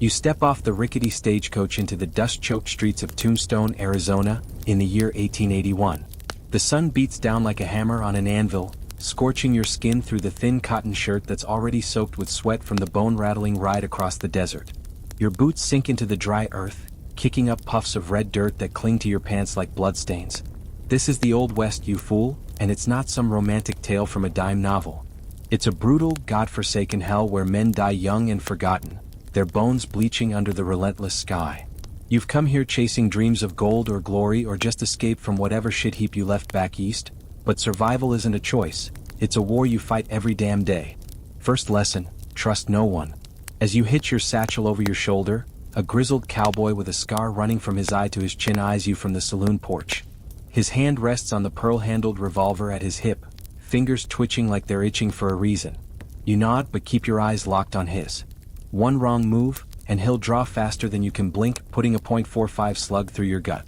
You step off the rickety stagecoach into the dust-choked streets of Tombstone, Arizona, in the year 1881. The sun beats down like a hammer on an anvil, scorching your skin through the thin cotton shirt that's already soaked with sweat from the bone-rattling ride across the desert. Your boots sink into the dry earth, kicking up puffs of red dirt that cling to your pants like bloodstains. This is the Old West, you fool, and it's not some romantic tale from a dime novel. It's a brutal, God-forsaken hell where men die young and forgotten, their bones bleaching under the relentless sky. You've come here chasing dreams of gold or glory or just escape from whatever shit heap you left back east, but survival isn't a choice, it's a war you fight every damn day. First lesson, trust no one. As you hitch your satchel over your shoulder, a grizzled cowboy with a scar running from his eye to his chin eyes you from the saloon porch. His hand rests on the pearl-handled revolver at his hip, fingers twitching like they're itching for a reason. You nod but keep your eyes locked on his. One wrong move, and he'll draw faster than you can blink, putting a .45 slug through your gut.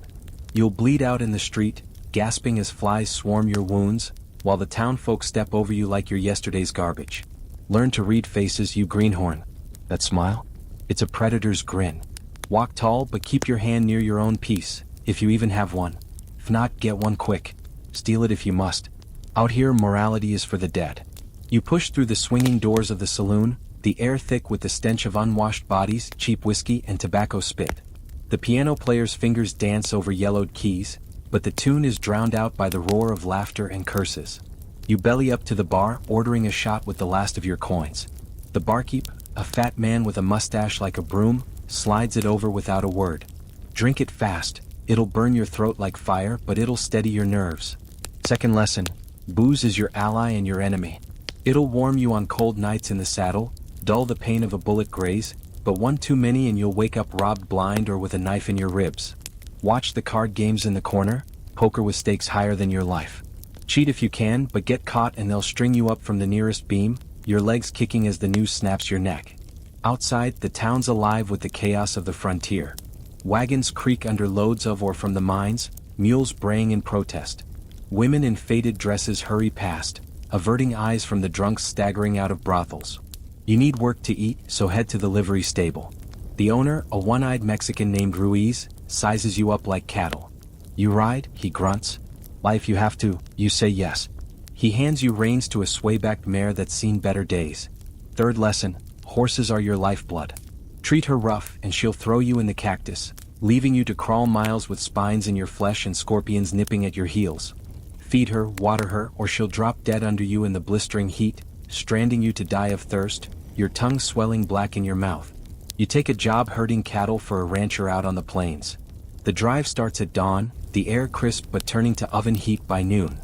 You'll bleed out in the street, gasping as flies swarm your wounds, while the townfolk step over you like you're yesterday's garbage. Learn to read faces, you greenhorn. That smile? It's a predator's grin. Walk tall but keep your hand near your own piece, if you even have one. If not, get one quick. Steal it if you must. Out here, morality is for the dead. You push through the swinging doors of the saloon, the air thick with the stench of unwashed bodies, cheap whiskey, and tobacco spit. The piano player's fingers dance over yellowed keys, but the tune is drowned out by the roar of laughter and curses. You belly up to the bar, ordering a shot with the last of your coins. The barkeep, a fat man with a mustache like a broom, slides it over without a word. Drink it fast, it'll burn your throat like fire, but it'll steady your nerves. Second lesson, booze is your ally and your enemy. It'll warm you on cold nights in the saddle, dull the pain of a bullet graze, but one too many and you'll wake up robbed blind or with a knife in your ribs. Watch the card games in the corner, poker with stakes higher than your life. Cheat if you can, but get caught and they'll string you up from the nearest beam, your legs kicking as the noose snaps your neck. Outside, the town's alive with the chaos of the frontier. Wagons creak under loads of or from the mines, mules braying in protest. Women in faded dresses hurry past, averting eyes from the drunks staggering out of brothels. You need work to eat, so head to the livery stable. The owner, a one-eyed Mexican named Ruiz, sizes you up like cattle. You ride, he grunts. Lie if you have to, you say yes. He hands you reins to a sway-backed mare that's seen better days. Third lesson, horses are your lifeblood. Treat her rough and she'll throw you in the cactus, leaving you to crawl miles with spines in your flesh and scorpions nipping at your heels. Feed her, water her, or she'll drop dead under you in the blistering heat, stranding you to die of thirst, your tongue swelling black in your mouth. You take a job herding cattle for a rancher out on the plains. The drive starts at dawn, the air crisp but turning to oven heat by noon.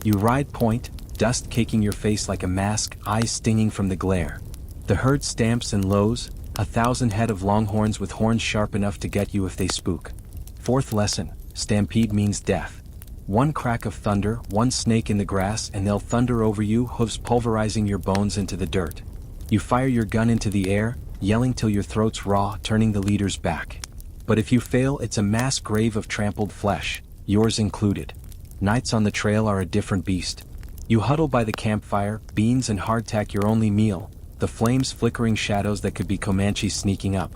You ride point, dust caking your face like a mask, eyes stinging from the glare. The herd stamps and lows, 1,000 head of longhorns with horns sharp enough to get you if they spook. Fourth lesson, stampede means death. One crack of thunder, one snake in the grass, and they'll thunder over you, hooves pulverizing your bones into the dirt. You fire your gun into the air, yelling till your throat's raw, turning the leaders back. But if you fail, it's a mass grave of trampled flesh, yours included. Nights on the trail are a different beast. You huddle by the campfire, beans and hardtack your only meal, the flames flickering shadows that could be Comanches sneaking up.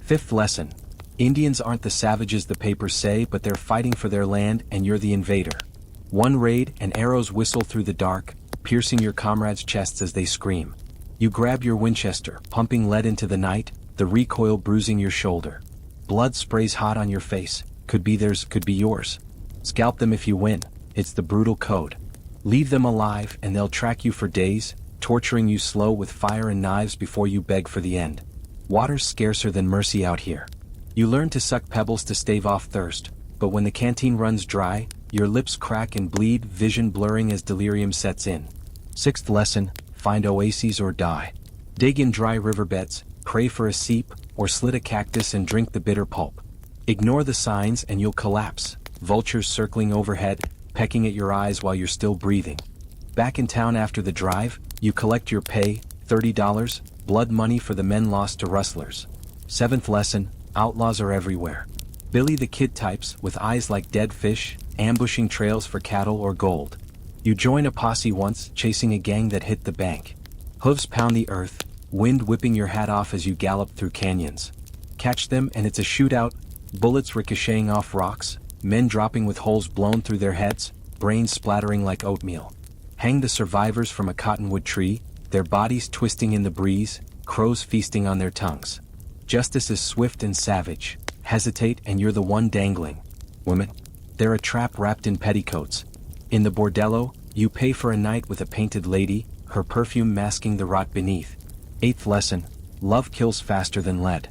Fifth lesson. Indians aren't the savages the papers say, but they're fighting for their land and you're the invader. One raid and arrows whistle through the dark, piercing your comrades' chests as they scream. You grab your Winchester, pumping lead into the night, the recoil bruising your shoulder. Blood sprays hot on your face, could be theirs, could be yours. Scalp them if you win, it's the brutal code. Leave them alive and they'll track you for days, torturing you slow with fire and knives before you beg for the end. Water's scarcer than mercy out here. You learn to suck pebbles to stave off thirst, but when the canteen runs dry, your lips crack and bleed, vision blurring as delirium sets in. Sixth lesson, find oases or die. Dig in dry riverbeds, pray for a seep, or slit a cactus and drink the bitter pulp. Ignore the signs and you'll collapse, vultures circling overhead, pecking at your eyes while you're still breathing. Back in town after the drive, you collect your pay, $30, blood money for the men lost to rustlers. Seventh lesson, outlaws are everywhere. Billy the Kid types, with eyes like dead fish, ambushing trails for cattle or gold. You join a posse once, chasing a gang that hit the bank. Hooves pound the earth, wind whipping your hat off as you gallop through canyons. Catch them and it's a shootout, bullets ricocheting off rocks, men dropping with holes blown through their heads, brains splattering like oatmeal. Hang the survivors from a cottonwood tree, their bodies twisting in the breeze, crows feasting on their tongues. Justice is swift and savage. Hesitate and you're the one dangling. Women? They're a trap wrapped in petticoats. In the bordello, you pay for a night with a painted lady, her perfume masking the rot beneath. 8th lesson, love kills faster than lead.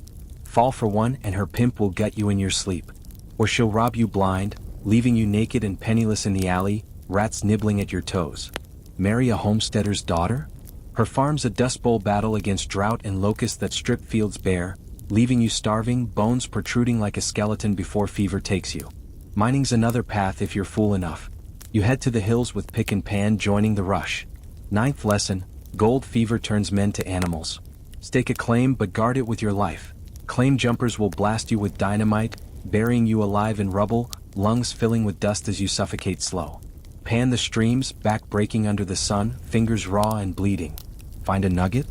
Fall for one and her pimp will gut you in your sleep. Or she'll rob you blind, leaving you naked and penniless in the alley, rats nibbling at your toes. Marry a homesteader's daughter? Her farm's a dust bowl battle against drought and locusts that strip fields bare, leaving you starving, bones protruding like a skeleton before fever takes you. Mining's another path if you're fool enough. You head to the hills with pick and pan joining the rush. 9th lesson, gold fever turns men to animals. Stake a claim but guard it with your life. Claim jumpers will blast you with dynamite, burying you alive in rubble, lungs filling with dust as you suffocate slow. Pan the streams, back breaking under the sun, fingers raw and bleeding. Find a nugget?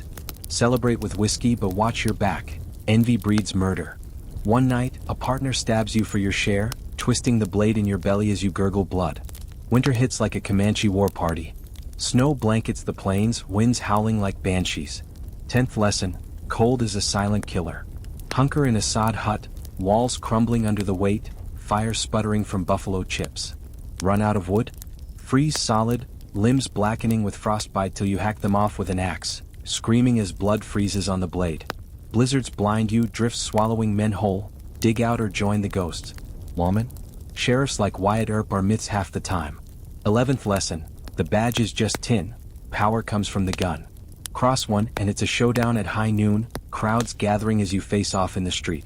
Celebrate with whiskey but watch your back. Envy breeds murder. One night, a partner stabs you for your share, twisting the blade in your belly as you gurgle blood. Winter hits like a Comanche war party. Snow blankets the plains, winds howling like banshees. 10th lesson, cold is a silent killer. Hunker in a sod hut, walls crumbling under the weight, fire sputtering from buffalo chips. Run out of wood? Freeze solid, limbs blackening with frostbite till you hack them off with an axe, screaming as blood freezes on the blade. Blizzards blind you, drifts swallowing men whole, dig out or join the ghosts. Woman? Sheriffs like Wyatt Earp are myths half the time. 11th lesson, the badge is just tin, power comes from the gun. Cross one and it's a showdown at high noon, crowds gathering as you face off in the street.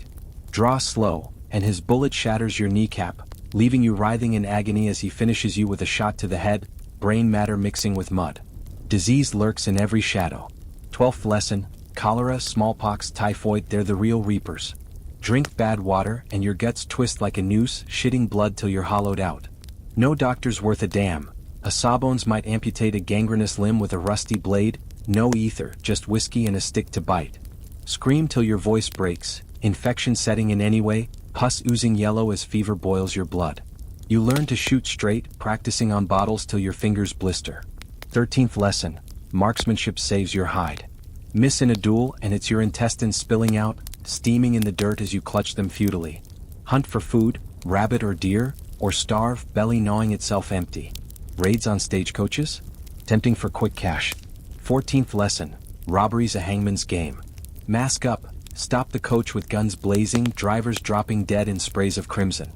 Draw slow, and his bullet shatters your kneecap, leaving you writhing in agony as he finishes you with a shot to the head, brain matter mixing with mud. Disease lurks in every shadow. 12th lesson, cholera, smallpox, typhoid, they're the real reapers. Drink bad water and your guts twist like a noose, shitting blood till you're hollowed out. No doctor's worth a damn. A sawbones might amputate a gangrenous limb with a rusty blade, no ether, just whiskey and a stick to bite. Scream till your voice breaks, infection setting in anyway, pus oozing yellow as fever boils your blood. You learn to shoot straight, practicing on bottles till your fingers blister. 13th lesson, marksmanship saves your hide. Miss in a duel and it's your intestines spilling out, steaming in the dirt as you clutch them futilely. Hunt for food, rabbit or deer, or starve, belly gnawing itself empty. Raids on stagecoaches? Tempting for quick cash. 14th lesson, robbery's a hangman's game. Mask up, stop the coach with guns blazing, drivers dropping dead in sprays of crimson.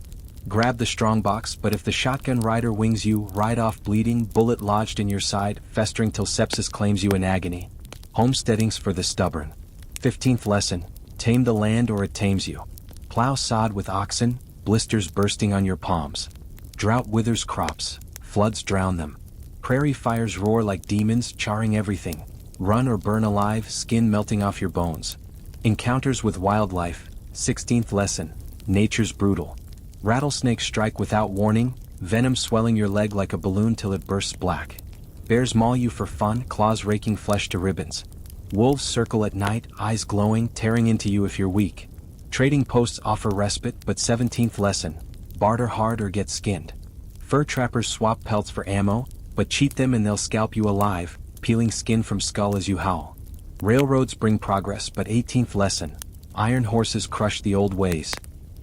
Grab the strongbox, but if the shotgun rider wings you, ride off bleeding, bullet lodged in your side, festering till sepsis claims you in agony. Homesteading's for the stubborn. 15th lesson, tame the land or it tames you. Plow sod with oxen, blisters bursting on your palms. Drought withers crops, floods drown them. Prairie fires roar like demons, charring everything. Run or burn alive, skin melting off your bones. Encounters with wildlife. 16th lesson, nature's brutal. Rattlesnakes strike without warning, venom swelling your leg like a balloon till it bursts black. Bears maul you for fun, claws raking flesh to ribbons. Wolves circle at night, eyes glowing, tearing into you if you're weak. Trading posts offer respite, but 17th lesson, barter hard or get skinned. Fur trappers swap pelts for ammo, but cheat them and they'll scalp you alive, peeling skin from skull as you howl. Railroads bring progress, but 18th lesson, iron horses crush the old ways.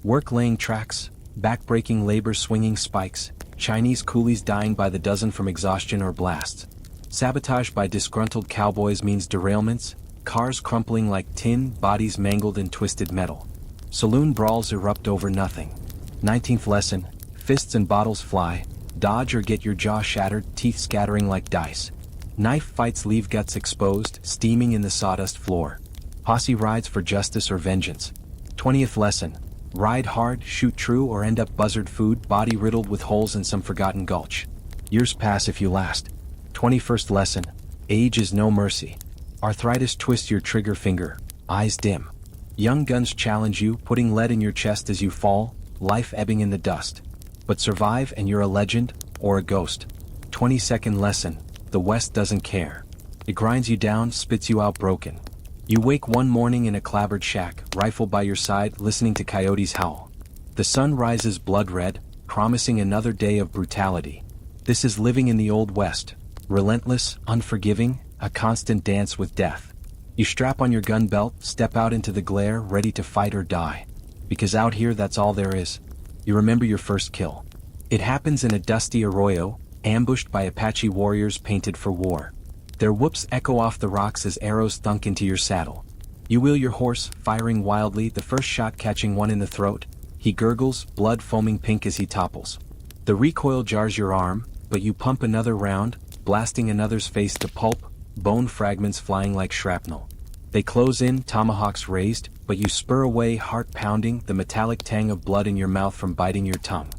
Work laying tracks, back-breaking labor swinging spikes, Chinese coolies dying by the dozen from exhaustion or blasts. Sabotage by disgruntled cowboys means derailments, cars crumpling like tin, bodies mangled in twisted metal. Saloon brawls erupt over nothing. 19th lesson, fists and bottles fly, dodge or get your jaw shattered, teeth scattering like dice. Knife fights leave guts exposed, steaming in the sawdust floor. Posse rides for justice or vengeance. 20th lesson, ride hard, shoot true or end up buzzard food, body riddled with holes in some forgotten gulch. Years pass if you last. 21st lesson, age is no mercy. Arthritis twists your trigger finger, eyes dim. Young guns challenge you, putting lead in your chest as you fall, life ebbing in the dust. But survive and you're a legend, or a ghost. 22nd lesson, the West doesn't care. It grinds you down, spits you out broken. You wake one morning in a clapboard shack, rifle by your side, listening to coyotes howl. The sun rises blood red, promising another day of brutality. This is living in the Old West, relentless, unforgiving, a constant dance with death. You strap on your gun belt, step out into the glare, ready to fight or die. Because out here that's all there is. You remember your first kill. It happens in a dusty arroyo, ambushed by Apache warriors painted for war. Their whoops echo off the rocks as arrows thunk into your saddle. You wheel your horse, firing wildly, the first shot catching one in the throat. He gurgles, blood foaming pink as he topples. The recoil jars your arm, but you pump another round, blasting another's face to pulp, bone fragments flying like shrapnel. They close in, tomahawks raised, but you spur away, heart pounding, the metallic tang of blood in your mouth from biting your tongue.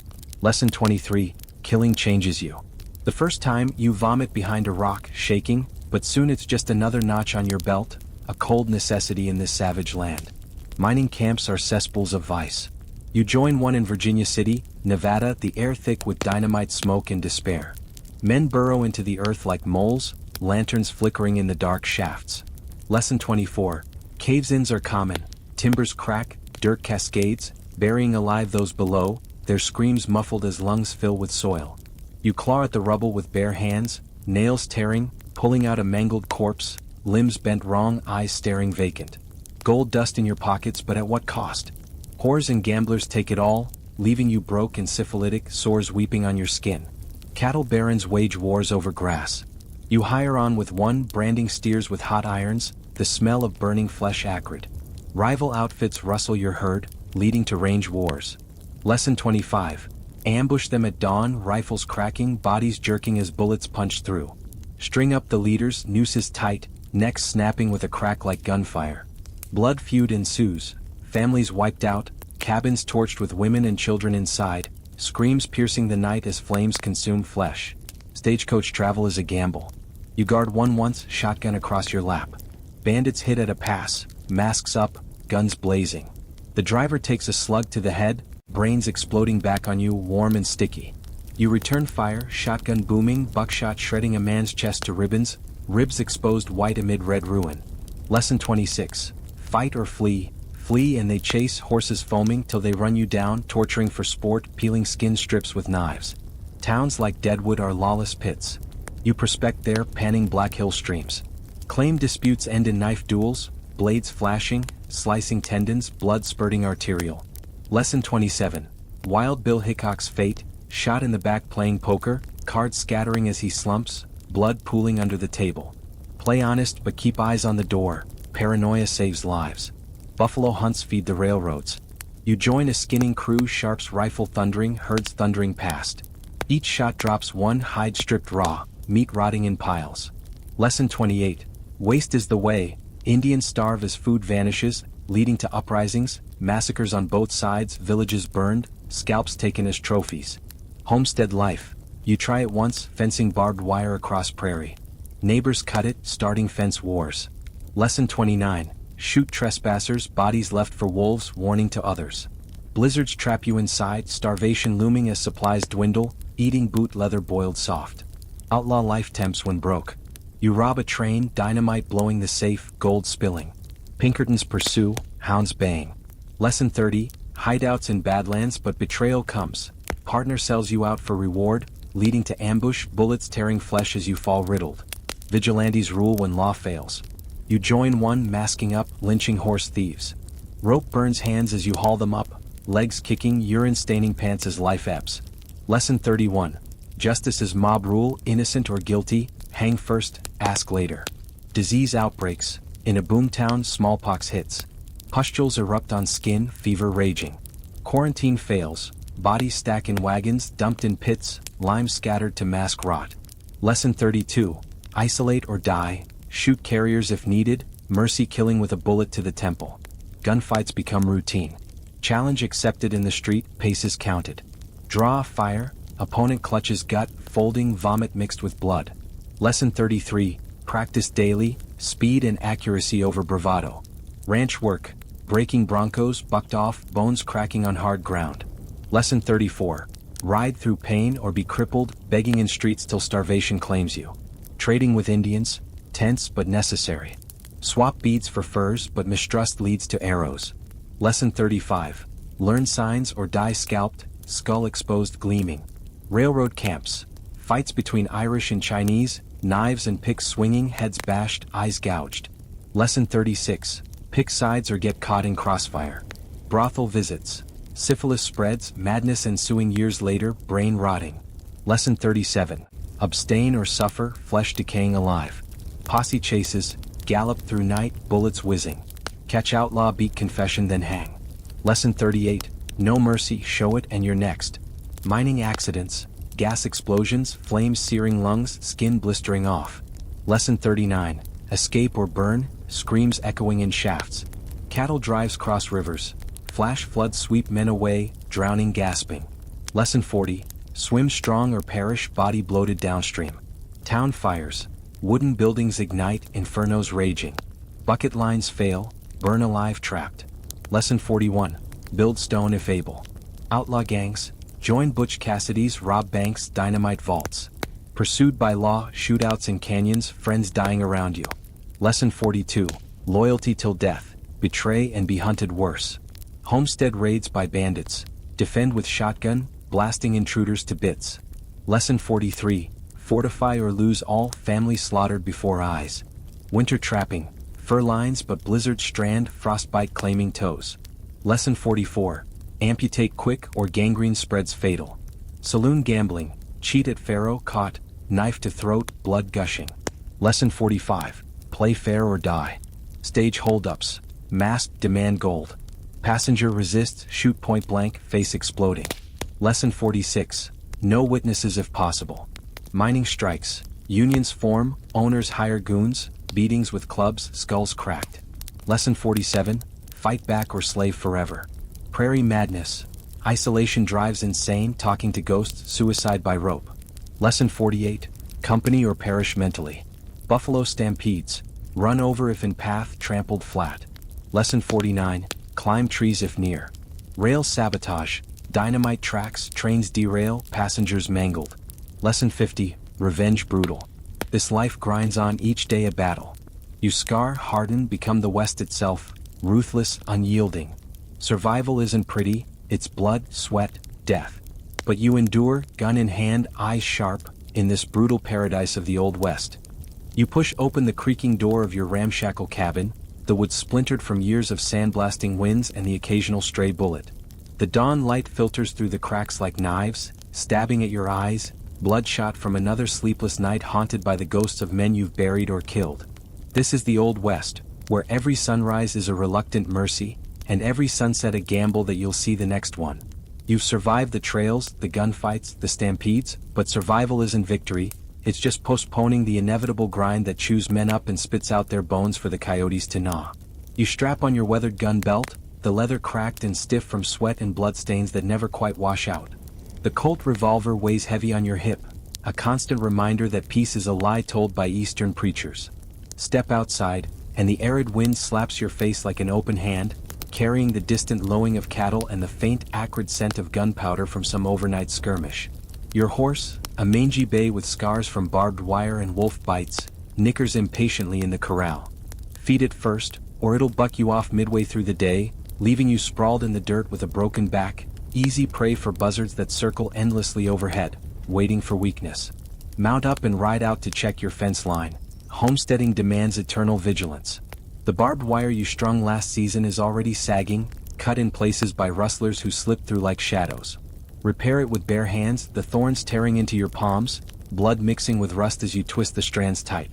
Lesson 23, killing changes you. The first time, you vomit behind a rock, shaking, but soon it's just another notch on your belt, a cold necessity in this savage land. Mining camps are cesspools of vice. You join one in Virginia City, Nevada, the air thick with dynamite smoke and despair. Men burrow into the earth like moles, lanterns flickering in the dark shafts. Lesson 24, caves-ins are common, timbers crack, dirt cascades, burying alive those below, their screams muffled as lungs fill with soil. You claw at the rubble with bare hands, nails tearing, pulling out a mangled corpse, limbs bent wrong, eyes staring vacant. Gold dust in your pockets, but at what cost? Whores and gamblers take it all, leaving you broke and syphilitic, sores weeping on your skin. Cattle barons wage wars over grass. You hire on with one, branding steers with hot irons, the smell of burning flesh acrid. Rival outfits rustle your herd, leading to range wars. Lesson 25. Ambush them at dawn, rifles cracking, bodies jerking as bullets punch through. String up the leaders, nooses tight, necks snapping with a crack like gunfire. Blood feud ensues, families wiped out, cabins torched with women and children inside, screams piercing the night as flames consume flesh. Stagecoach travel is a gamble. You guard one once, shotgun across your lap. Bandits hit at a pass, masks up, guns blazing. The driver takes a slug to the head, brains exploding back on you, warm and sticky. You return fire, shotgun booming, buckshot shredding a man's chest to ribbons, ribs exposed white amid red ruin. Lesson 26. Fight or flee. Flee and they chase, horses foaming till they run you down, torturing for sport, peeling skin strips with knives. Towns like Deadwood are lawless pits. You prospect there, panning Black Hill streams. Claim disputes end in knife duels, blades flashing, slicing tendons, blood spurting arterial. Lesson 27. Wild Bill Hickok's fate, shot in the back playing poker, cards scattering as he slumps, blood pooling under the table. Play honest but keep eyes on the door, paranoia saves lives. Buffalo hunts feed the railroads. You join a skinning crew, sharps rifle thundering, herds thundering past. Each shot drops one hide stripped raw, meat rotting in piles. Lesson 28. Waste is the way, Indians starve as food vanishes, leading to uprisings, massacres on both sides, villages burned, scalps taken as trophies. Homestead life. You try it once, fencing barbed wire across prairie. Neighbors cut it, starting fence wars. Lesson 29. Shoot trespassers, bodies left for wolves, warning to others. Blizzards trap you inside, starvation looming as supplies dwindle, eating boot leather boiled soft. Outlaw life temps when broke. You rob a train, dynamite blowing the safe, gold spilling. Pinkertons pursue, hounds baying. Lesson 30. Hideouts in Badlands, but betrayal comes. Partner sells you out for reward, leading to ambush, bullets tearing flesh as you fall riddled. Vigilantes rule when law fails. You join one, masking up, lynching horse thieves. Rope burns hands as you haul them up, legs kicking, urine staining pants as life ebbs. Lesson 31. Justice is mob rule, innocent or guilty, hang first, ask later. Disease outbreaks. In a boomtown, smallpox hits. Pustules erupt on skin, fever raging. Quarantine fails. Bodies stack in wagons, dumped in pits, limes scattered to mask rot. Lesson 32. Isolate or die. Shoot carriers if needed, mercy killing with a bullet to the temple. Gunfights become routine. Challenge accepted in the street, paces counted. Draw, fire, opponent clutches gut, folding, vomit mixed with blood. Lesson 33. Practice daily, speed and accuracy over bravado. Ranch work. Breaking broncos, bucked off, bones cracking on hard ground. Lesson 34. Ride through pain or be crippled, begging in streets till starvation claims you. Trading with Indians, tense but necessary. Swap beads for furs, but mistrust leads to arrows. Lesson 35. Learn signs or die scalped, skull exposed gleaming. Railroad camps. Fights between Irish and Chinese, knives and picks swinging, heads bashed, eyes gouged. Lesson 36. Pick sides or get caught in crossfire. Brothel visits. Syphilis spreads, madness ensuing years later, brain rotting. Lesson 37. Abstain or suffer, flesh decaying alive. Posse chases, gallop through night, bullets whizzing. Catch outlaw, beat confession, then hang. Lesson 38. No mercy, show it and you're next. Mining accidents. Gas explosions, flames searing lungs, skin blistering off. Lesson 39. Escape or burn, screams echoing in shafts. Cattle drives cross rivers. Flash floods sweep men away, drowning gasping. Lesson 40. Swim strong or perish, body bloated downstream. Town fires. Wooden buildings ignite, infernos raging. Bucket lines fail, burn alive trapped. Lesson 41. Build stone if able. Outlaw gangs. Join Butch Cassidy's, rob banks, dynamite vaults. Pursued by law, shootouts in canyons, friends dying around you. Lesson 42. Loyalty till death. Betray and be hunted worse. Homestead raids by bandits. Defend with shotgun, blasting intruders to bits. Lesson 43. Fortify or lose all, family slaughtered before eyes. Winter trapping. Fur lines but blizzard strand, frostbite claiming toes. Lesson 44. Amputate quick or gangrene spreads fatal. Saloon gambling. Cheat at faro, caught, knife to throat, blood gushing. Lesson 45. Play fair or die. Stage holdups. Masked, demand gold. Passenger resist, shoot point blank, face exploding. Lesson 46. No witnesses if possible. Mining strikes. Unions form, owners hire goons, beatings with clubs, skulls cracked. Lesson 47. Fight back or slave forever. Prairie madness. Isolation drives insane, talking to ghosts, suicide by rope. Lesson 48. Company or perish mentally. Buffalo stampedes. Run over if in path, trampled flat. Lesson 49. Climb trees if near. Rail sabotage. Dynamite tracks, trains derail, passengers mangled. Lesson 50. Revenge brutal. This life grinds on, each day a battle. You scar, harden, become the West itself, ruthless, unyielding. Survival isn't pretty, it's blood, sweat, death. But you endure, gun in hand, eyes sharp, in this brutal paradise of the Old West. You push open the creaking door of your ramshackle cabin, the wood splintered from years of sandblasting winds and the occasional stray bullet. The dawn light filters through the cracks like knives, stabbing at your eyes, bloodshot from another sleepless night haunted by the ghosts of men you've buried or killed. This is the Old West, where every sunrise is a reluctant mercy, and every sunset a gamble that you'll see the next one. You've survived the trails, the gunfights, the stampedes, but survival isn't victory, it's just postponing the inevitable grind that chews men up and spits out their bones for the coyotes to gnaw. You strap on your weathered gun belt, the leather cracked and stiff from sweat and bloodstains that never quite wash out. The Colt revolver weighs heavy on your hip, a constant reminder that peace is a lie told by Eastern preachers. Step outside, and the arid wind slaps your face like an open hand, carrying the distant lowing of cattle and the faint acrid scent of gunpowder from some overnight skirmish. Your horse, a mangy bay with scars from barbed wire and wolf bites, nickers impatiently in the corral. Feed it first, or it'll buck you off midway through the day, leaving you sprawled in the dirt with a broken back, easy prey for buzzards that circle endlessly overhead, waiting for weakness. Mount up and ride out to check your fence line. Homesteading demands eternal vigilance. The barbed wire you strung last season is already sagging, cut in places by rustlers who slip through like shadows. Repair it with bare hands, the thorns tearing into your palms, blood mixing with rust as you twist the strands tight.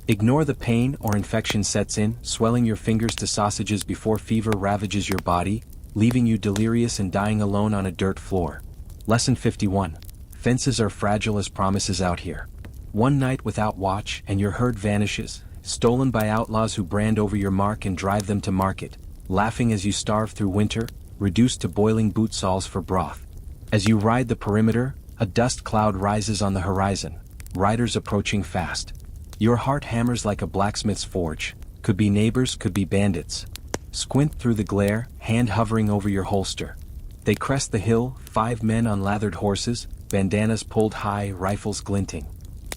Ignore the pain or infection sets in, swelling your fingers to sausages before fever ravages your body, leaving you delirious and dying alone on a dirt floor. Lesson 51. Fences are fragile as promises out here. One night without watch and your herd vanishes, stolen by outlaws who brand over your mark and drive them to market, laughing as you starve through winter, reduced to boiling boot soles for broth. As you ride the perimeter, a dust cloud rises on the horizon, riders approaching fast. Your heart hammers like a blacksmith's forge, could be neighbors, could be bandits. Squint through the glare, hand hovering over your holster. They crest the hill, 5 men on lathered horses, bandanas pulled high, rifles glinting.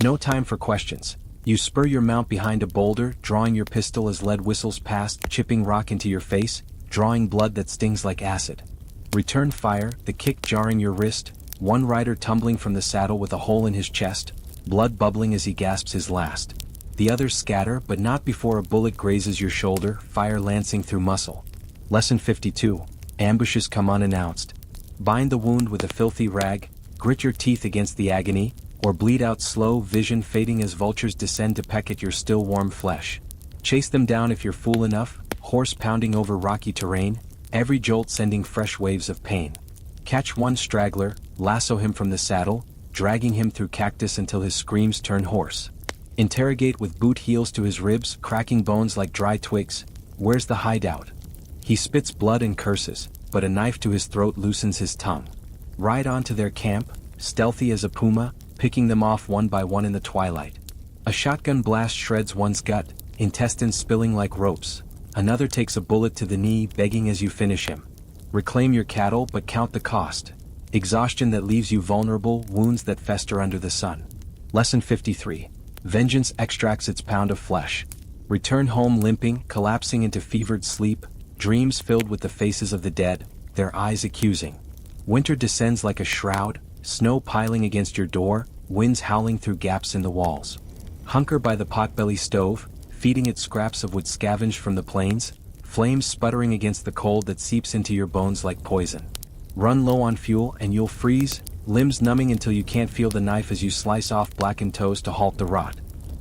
No time for questions. You spur your mount behind a boulder, drawing your pistol as lead whistles past, chipping rock into your face, drawing blood that stings like acid. Return fire, the kick jarring your wrist, one rider tumbling from the saddle with a hole in his chest, blood bubbling as he gasps his last. The others scatter, but not before a bullet grazes your shoulder, fire lancing through muscle. Lesson 52. Ambushes come unannounced. Bind the wound with a filthy rag, grit your teeth against the agony, or bleed out slow, vision fading as vultures descend to peck at your still warm flesh. Chase them down if you're fool enough, horse pounding over rocky terrain, every jolt sending fresh waves of pain. Catch one straggler, lasso him from the saddle, dragging him through cactus until his screams turn hoarse. Interrogate with boot heels to his ribs, cracking bones like dry twigs. Where's the hideout? He spits blood and curses, but a knife to his throat loosens his tongue. Ride on to their camp, stealthy as a puma, picking them off one by one in the twilight. A shotgun blast shreds one's gut, intestines spilling like ropes. Another takes a bullet to the knee, begging as you finish him. Reclaim your cattle, but count the cost. Exhaustion that leaves you vulnerable, wounds that fester under the sun. Lesson 53. Vengeance extracts its pound of flesh. Return home limping, collapsing into fevered sleep, dreams filled with the faces of the dead, their eyes accusing. Winter descends like a shroud, snow piling against your door, winds howling through gaps in the walls. Hunker by the potbelly stove, feeding it scraps of wood scavenged from the plains, flames sputtering against the cold that seeps into your bones like poison. Run low on fuel and you'll freeze, limbs numbing until you can't feel the knife as you slice off blackened toes to halt the rot.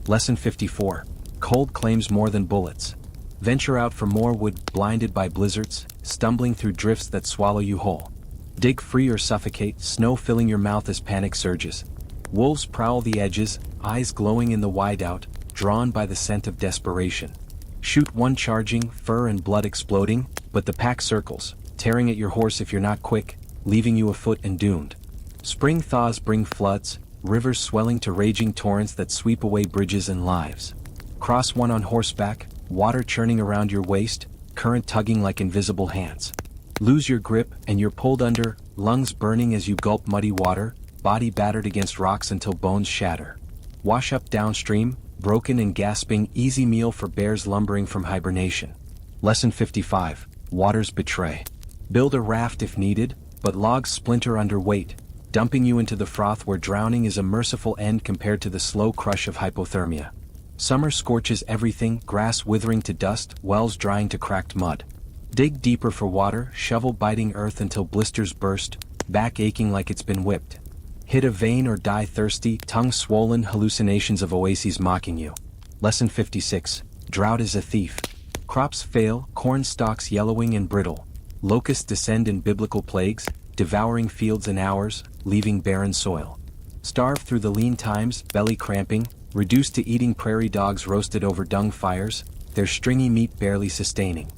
Lesson 54. Cold claims more than bullets. Venture out for more wood, blinded by blizzards, stumbling through drifts that swallow you whole. Dig free or suffocate, snow filling your mouth as panic surges. Wolves prowl the edges, eyes glowing in the wideout, drawn by the scent of desperation. Shoot one charging, fur and blood exploding, but the pack circles, tearing at your horse if you're not quick, leaving you afoot and doomed. Spring thaws bring floods, rivers swelling to raging torrents that sweep away bridges and lives. Cross one on horseback, water churning around your waist, current tugging like invisible hands. Lose your grip and you're pulled under, lungs burning as you gulp muddy water, body battered against rocks until bones shatter. Wash up downstream, broken and gasping, easy meal for bears lumbering from hibernation. Lesson 55. Waters betray. Build a raft if needed, but logs splinter under weight, dumping you into the froth where drowning is a merciful end compared to the slow crush of hypothermia. Summer scorches everything, grass withering to dust, wells drying to cracked mud. Dig deeper for water, shovel biting earth until blisters burst, back aching like it's been whipped. Hit a vein or die thirsty, tongue swollen, hallucinations of oases mocking you. Lesson 56. Drought is a thief. Crops fail, corn stalks yellowing and brittle. Locusts descend in biblical plagues, devouring fields in hours, leaving barren soil. Starve through the lean times, belly cramping, reduced to eating prairie dogs roasted over dung fires, their stringy meat barely sustaining.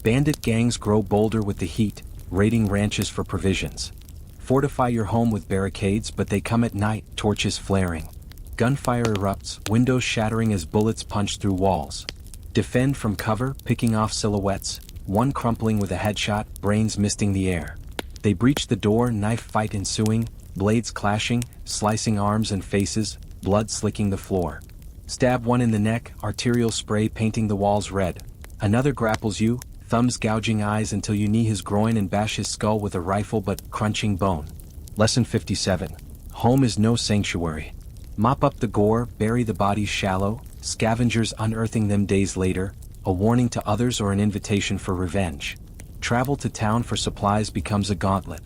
Bandit gangs grow bolder with the heat, raiding ranches for provisions. Fortify your home with barricades, but they come at night, torches flaring. Gunfire erupts, windows shattering as bullets punch through walls. Defend from cover, picking off silhouettes, one crumpling with a headshot, brains misting the air. They breach the door, knife fight ensuing, blades clashing, slicing arms and faces, blood slicking the floor. Stab one in the neck, arterial spray painting the walls red. Another grapples you, thumbs gouging eyes until you knee his groin and bash his skull with a rifle but crunching bone. Lesson 57. Home is no sanctuary. Mop up the gore, bury the bodies shallow, scavengers unearthing them days later, a warning to others or an invitation for revenge. Travel to town for supplies becomes a gauntlet.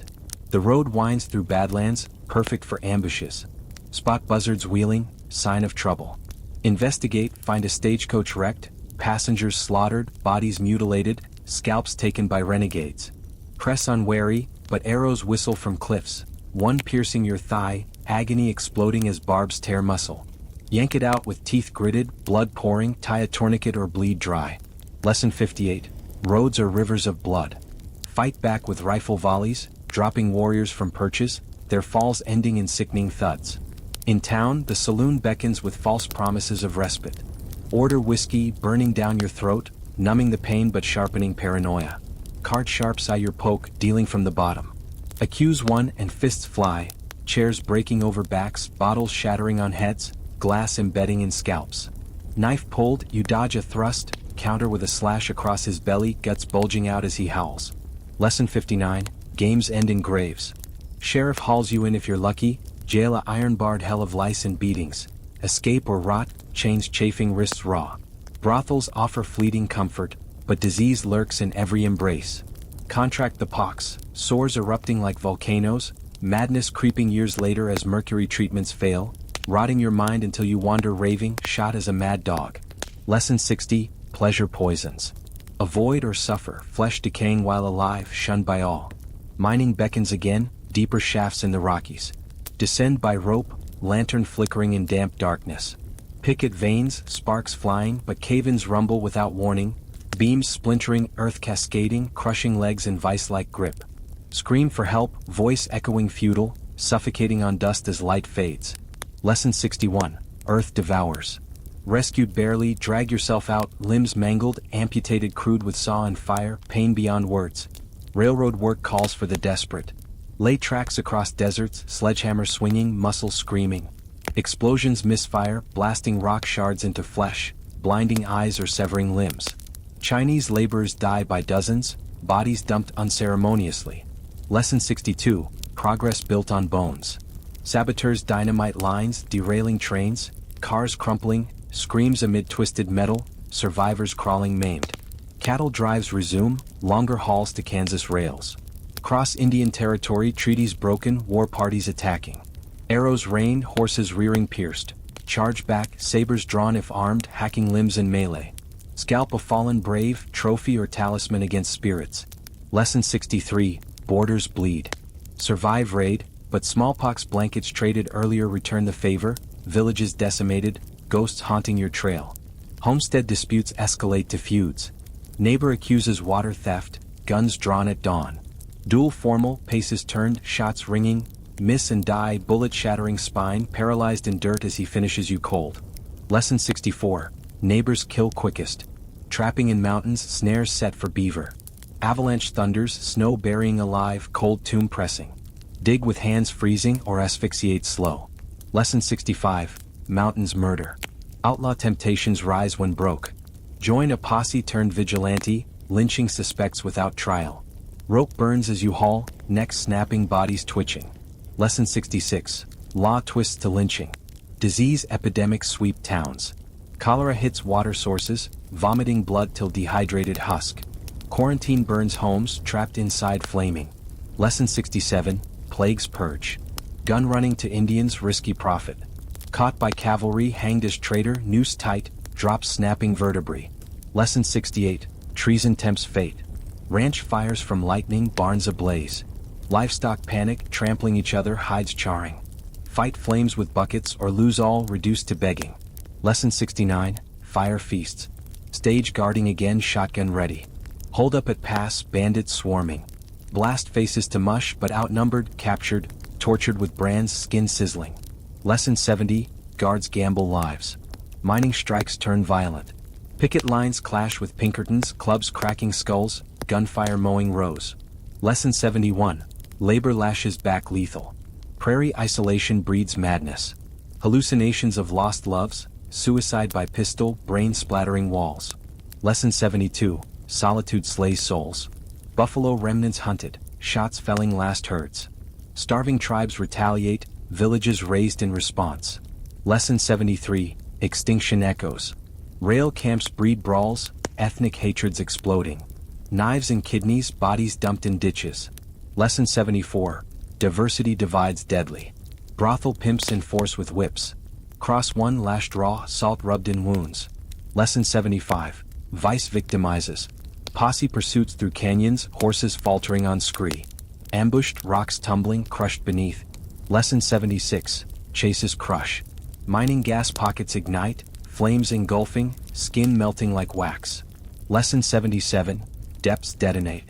The road winds through badlands, perfect for ambushes. Spot buzzards wheeling, sign of trouble. Investigate, find a stagecoach wrecked, passengers slaughtered, bodies mutilated, scalps taken by renegades. Press unwary, but arrows whistle from cliffs, one piercing your thigh, agony exploding as barbs tear muscle. Yank it out with teeth gritted, blood pouring, tie a tourniquet or bleed dry. Lesson 58. Roads are rivers of blood. Fight back with rifle volleys, dropping warriors from perches, their falls ending in sickening thuds. In town, the saloon beckons with false promises of respite. Order whiskey, burning down your throat, numbing the pain but sharpening paranoia. Card sharps eye your poke, dealing from the bottom. Accuse one and fists fly, chairs breaking over backs, bottles shattering on heads, glass embedding in scalps. Knife pulled, you dodge a thrust, counter with a slash across his belly, guts bulging out as he howls. Lesson 59, games end in graves. Sheriff hauls you in if you're lucky, jail a iron-barred hell of lice and beatings. Escape or rot, chains chafing wrists raw. Brothels offer fleeting comfort, but disease lurks in every embrace. Contract the pox, sores erupting like volcanoes, madness creeping years later as mercury treatments fail, rotting your mind until you wander raving, shot as a mad dog. Lesson 60, pleasure poisons. Avoid or suffer, flesh decaying while alive, shunned by all. Mining beckons again, deeper shafts in the Rockies. Descend by rope, lantern flickering in damp darkness. Picket veins, sparks flying, but cave-ins rumble without warning. Beams splintering, earth cascading, crushing legs in vice-like grip. Scream for help, voice echoing futile, suffocating on dust as light fades. Lesson 61, Earth devours. Rescued barely, drag yourself out, limbs mangled, amputated crude with saw and fire, pain beyond words. Railroad work calls for the desperate. Lay tracks across deserts, sledgehammer swinging, muscles screaming. Explosions misfire, blasting rock shards into flesh, blinding eyes or severing limbs. Chinese laborers die by dozens, bodies dumped unceremoniously. Lesson 62, progress built on bones. Saboteurs dynamite lines, derailing trains, cars crumpling, screams amid twisted metal, survivors crawling maimed. Cattle drives resume, longer hauls to Kansas rails. Cross Indian territory, treaties broken, war parties attacking. Arrows rain, horses rearing pierced. Charge back, sabers drawn if armed, hacking limbs in melee. Scalp a fallen brave, trophy or talisman against spirits. Lesson 63, borders bleed. Survive raid, but smallpox blankets traded earlier return the favor, villages decimated, ghosts haunting your trail. Homestead disputes escalate to feuds. Neighbor accuses water theft, guns drawn at dawn. Duel formal, paces turned, shots ringing, miss and die, bullet shattering spine, paralyzed in dirt as he finishes you cold. Lesson 64, neighbors kill quickest. Trapping in mountains, snares set for beaver. Avalanche thunders, snow burying alive, cold tomb pressing. Dig with hands freezing or asphyxiate slow. Lesson 65, mountains murder. Outlaw temptations rise when broke. Join a posse turned vigilante, lynching suspects without trial. Rope burns as you haul, necks snapping, bodies twitching. Lesson 66, law twists to lynching. Disease epidemics sweep towns. Cholera hits water sources, vomiting blood till dehydrated husk. Quarantine burns homes, trapped inside flaming. Lesson 67, plagues purge. Gun running to Indians, risky profit. Caught by cavalry, hanged as traitor, noose tight, drops snapping vertebrae. Lesson 68, treason tempts fate. Ranch fires from lightning, barns ablaze. Livestock panic, trampling each other, hides charring. Fight flames with buckets or lose all, reduced to begging. Lesson 69, fire feasts. Stage guarding again, shotgun ready. Hold up at pass, bandits swarming. Blast faces to mush but outnumbered, captured, tortured with brands, skin sizzling. Lesson 70, guards gamble lives. Mining strikes turn violent. Picket lines clash with Pinkertons, clubs cracking skulls, gunfire mowing rows. Lesson 71, labor lashes back lethal. Prairie isolation breeds madness. Hallucinations of lost loves, suicide by pistol, brain splattering walls. Lesson 72, solitude slays souls. Buffalo remnants hunted, shots felling last herds. Starving tribes retaliate, villages raised in response. Lesson 73, extinction echoes. Rail camps breed brawls, ethnic hatreds exploding. Knives and kidneys, bodies dumped in ditches. Lesson 74, diversity divides deadly. Brothel pimps enforce with whips. Cross one lashed raw, salt rubbed in wounds. Lesson 75, vice victimizes. Posse pursuits through canyons, horses faltering on scree. Ambushed, rocks tumbling, crushed beneath. Lesson 76, chases crush. Mining gas pockets ignite, flames engulfing, skin melting like wax. Lesson 77, depths detonate.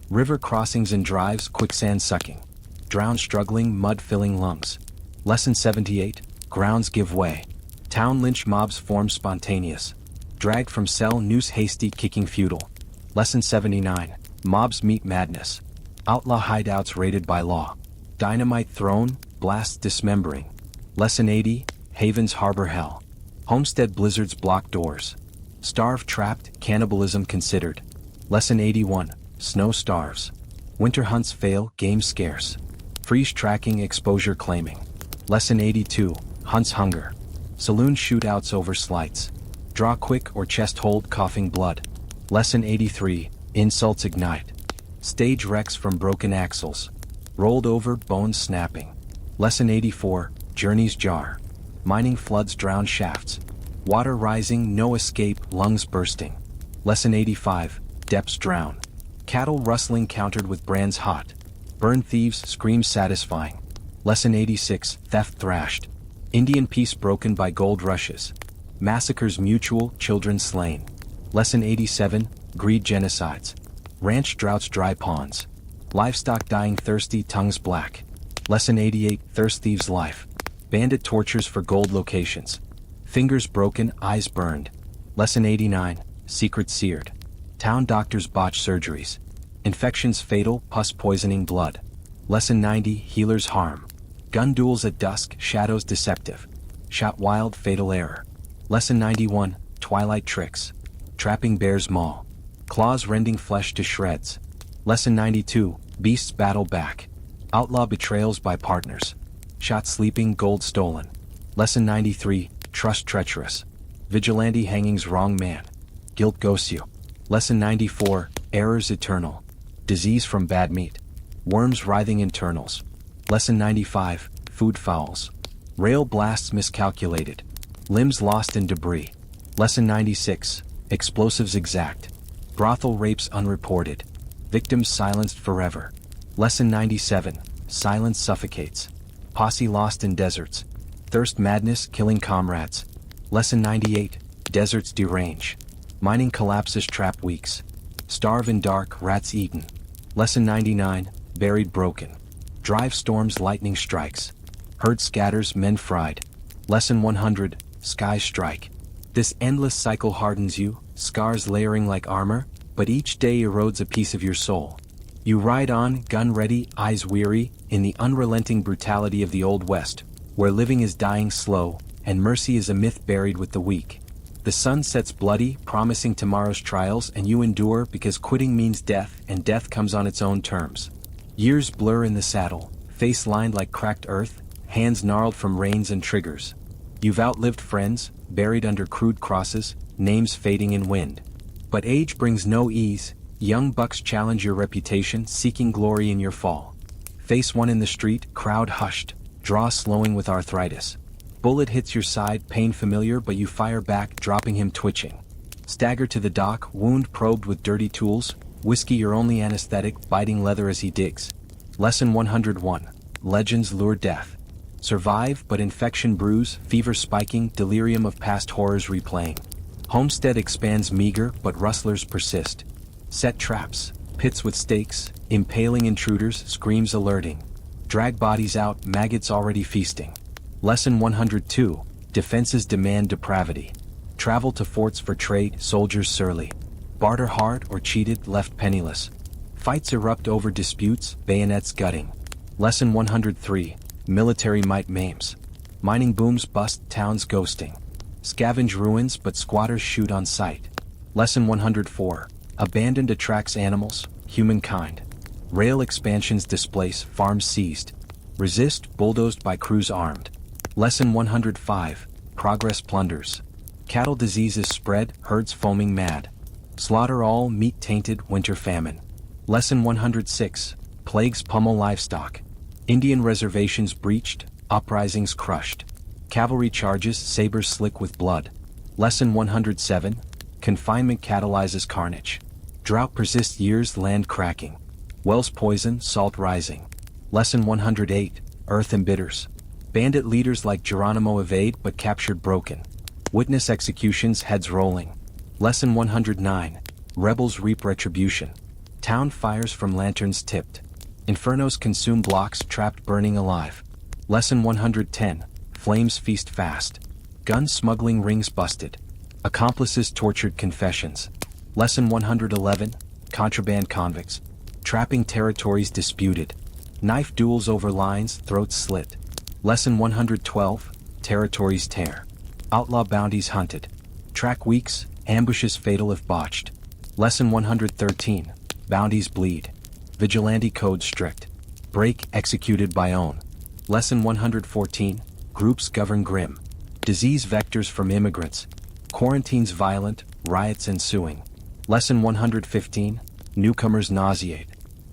River crossings and drives, quicksand sucking. Drown struggling, mud filling lungs. Lesson 78, grounds give way. Town lynch mobs form spontaneous. Dragged from cell, noose hasty, kicking futile. Lesson 79, mobs meet madness. Outlaw hideouts raided by law. Dynamite thrown, blasts dismembering. Lesson 80, Havens harbor hell. Homestead blizzards block doors. Starve trapped, cannibalism considered. Lesson 81, snow starves. Winter hunts fail, game scarce. Freeze tracking, exposure claiming. Lesson 82, hunts hunger. Saloon shootouts over slights. Draw quick or chest hold, coughing blood. Lesson 83, insults ignite. Stage wrecks from broken axles. Rolled over, bones snapping. Lesson 84, journeys jar. Mining floods drown shafts. Water rising, no escape, lungs bursting. Lesson 85, depths drown. Cattle rustling countered with brands hot. Burn thieves, scream satisfying. Lesson 86, theft thrashed. Indian peace broken by gold rushes. Massacres mutual, children slain. Lesson 87, greed genocides. Ranch droughts, dry ponds. Livestock dying thirsty, tongues black. Lesson 88, thirst thieves life. Bandit tortures for gold locations. Fingers broken, eyes burned. Lesson 89, secret seared. Town doctors botch surgeries. Infections fatal, pus poisoning blood. Lesson 90, healers harm. Gun duels at dusk, shadows deceptive. Shot wild, fatal error. Lesson 91, twilight tricks. Trapping bears maul. Claws rending flesh to shreds. Lesson 92, beasts battle back. Outlaw betrayals by partners. Shot sleeping, gold stolen. Lesson 93, trust treacherous. Vigilante hangings wrong man. Guilt ghosts you. Lesson 94, errors eternal. Disease from bad meat. Worms writhing internals. Lesson 95, food fouls. Rail blasts miscalculated. Limbs lost in debris. Lesson 96, explosives exact. Brothel rapes unreported. Victims silenced forever. Lesson 97, silence suffocates. Posse lost in deserts. Thirst madness killing comrades. Lesson 98, deserts derange. Mining collapses trap weeks. Starve in dark, rats eaten. Lesson 99, buried broken. Drive storms, lightning strikes. Herd scatters, men fried. Lesson 100, skies strike. This endless cycle hardens you, scars layering like armor, but each day erodes a piece of your soul. You ride on, gun ready, eyes weary, in the unrelenting brutality of the Old West, where living is dying slow, and mercy is a myth buried with the weak. The sun sets bloody, promising tomorrow's trials, and you endure because quitting means death, and death comes on its own terms. Years blur in the saddle, face lined like cracked earth, hands gnarled from reins and triggers. You've outlived friends, buried under crude crosses, names fading in wind. But age brings no ease. Young bucks challenge your reputation, seeking glory in your fall. Face one in the street, crowd hushed, draw slowing with arthritis. Bullet hits your side, pain familiar, but you fire back, dropping him twitching. Stagger to the dock, wound probed with dirty tools, whiskey your only anesthetic, biting leather as he digs. Lesson 101, legends lure death. Survive, but infection brews, fever spiking, delirium of past horrors replaying. Homestead expands meager, but rustlers persist. Set traps, pits with stakes, impaling intruders, screams alerting. Drag bodies out, maggots already feasting. Lesson 102, defenses demand depravity. Travel to forts for trade, soldiers surly. Barter hard or cheated, left penniless. Fights erupt over disputes, bayonets gutting. Lesson 103, military might maims. Mining booms bust, towns ghosting. Scavenge ruins, but squatters shoot on sight. Lesson 104, abandoned attracts animals, humankind. Rail expansions displace, farms seized. Resist, bulldozed by crews armed. Lesson 105, progress plunders. Cattle diseases spread, herds foaming mad. Slaughter all, meat tainted, winter famine. Lesson 106, plagues pummel livestock. Indian reservations breached, uprisings crushed. Cavalry charges, sabers slick with blood. Lesson 107, confinement catalyzes carnage. Drought persists years, land cracking. Wells poison, salt rising. Lesson 108, earth embitters. Bandit leaders like Geronimo evade but captured broken. Witness executions, heads rolling. Lesson 109, rebels reap retribution. Town fires from lanterns tipped. Infernos consume blocks, trapped burning alive. Lesson 110, flames feast fast. Gun smuggling rings busted. Accomplices tortured confessions. Lesson 111, contraband convicts. Trapping territories disputed. Knife duels over lines, throats slit. Lesson 112, territories tear. Outlaw bounties hunted. Track weaks, ambushes fatal if botched. Lesson 113, bounties bleed. Vigilante code strict. Break executed by own. Lesson 114, groups govern grim. Disease vectors from immigrants. Quarantines violent, riots ensuing. Lesson 115, newcomers nauseate.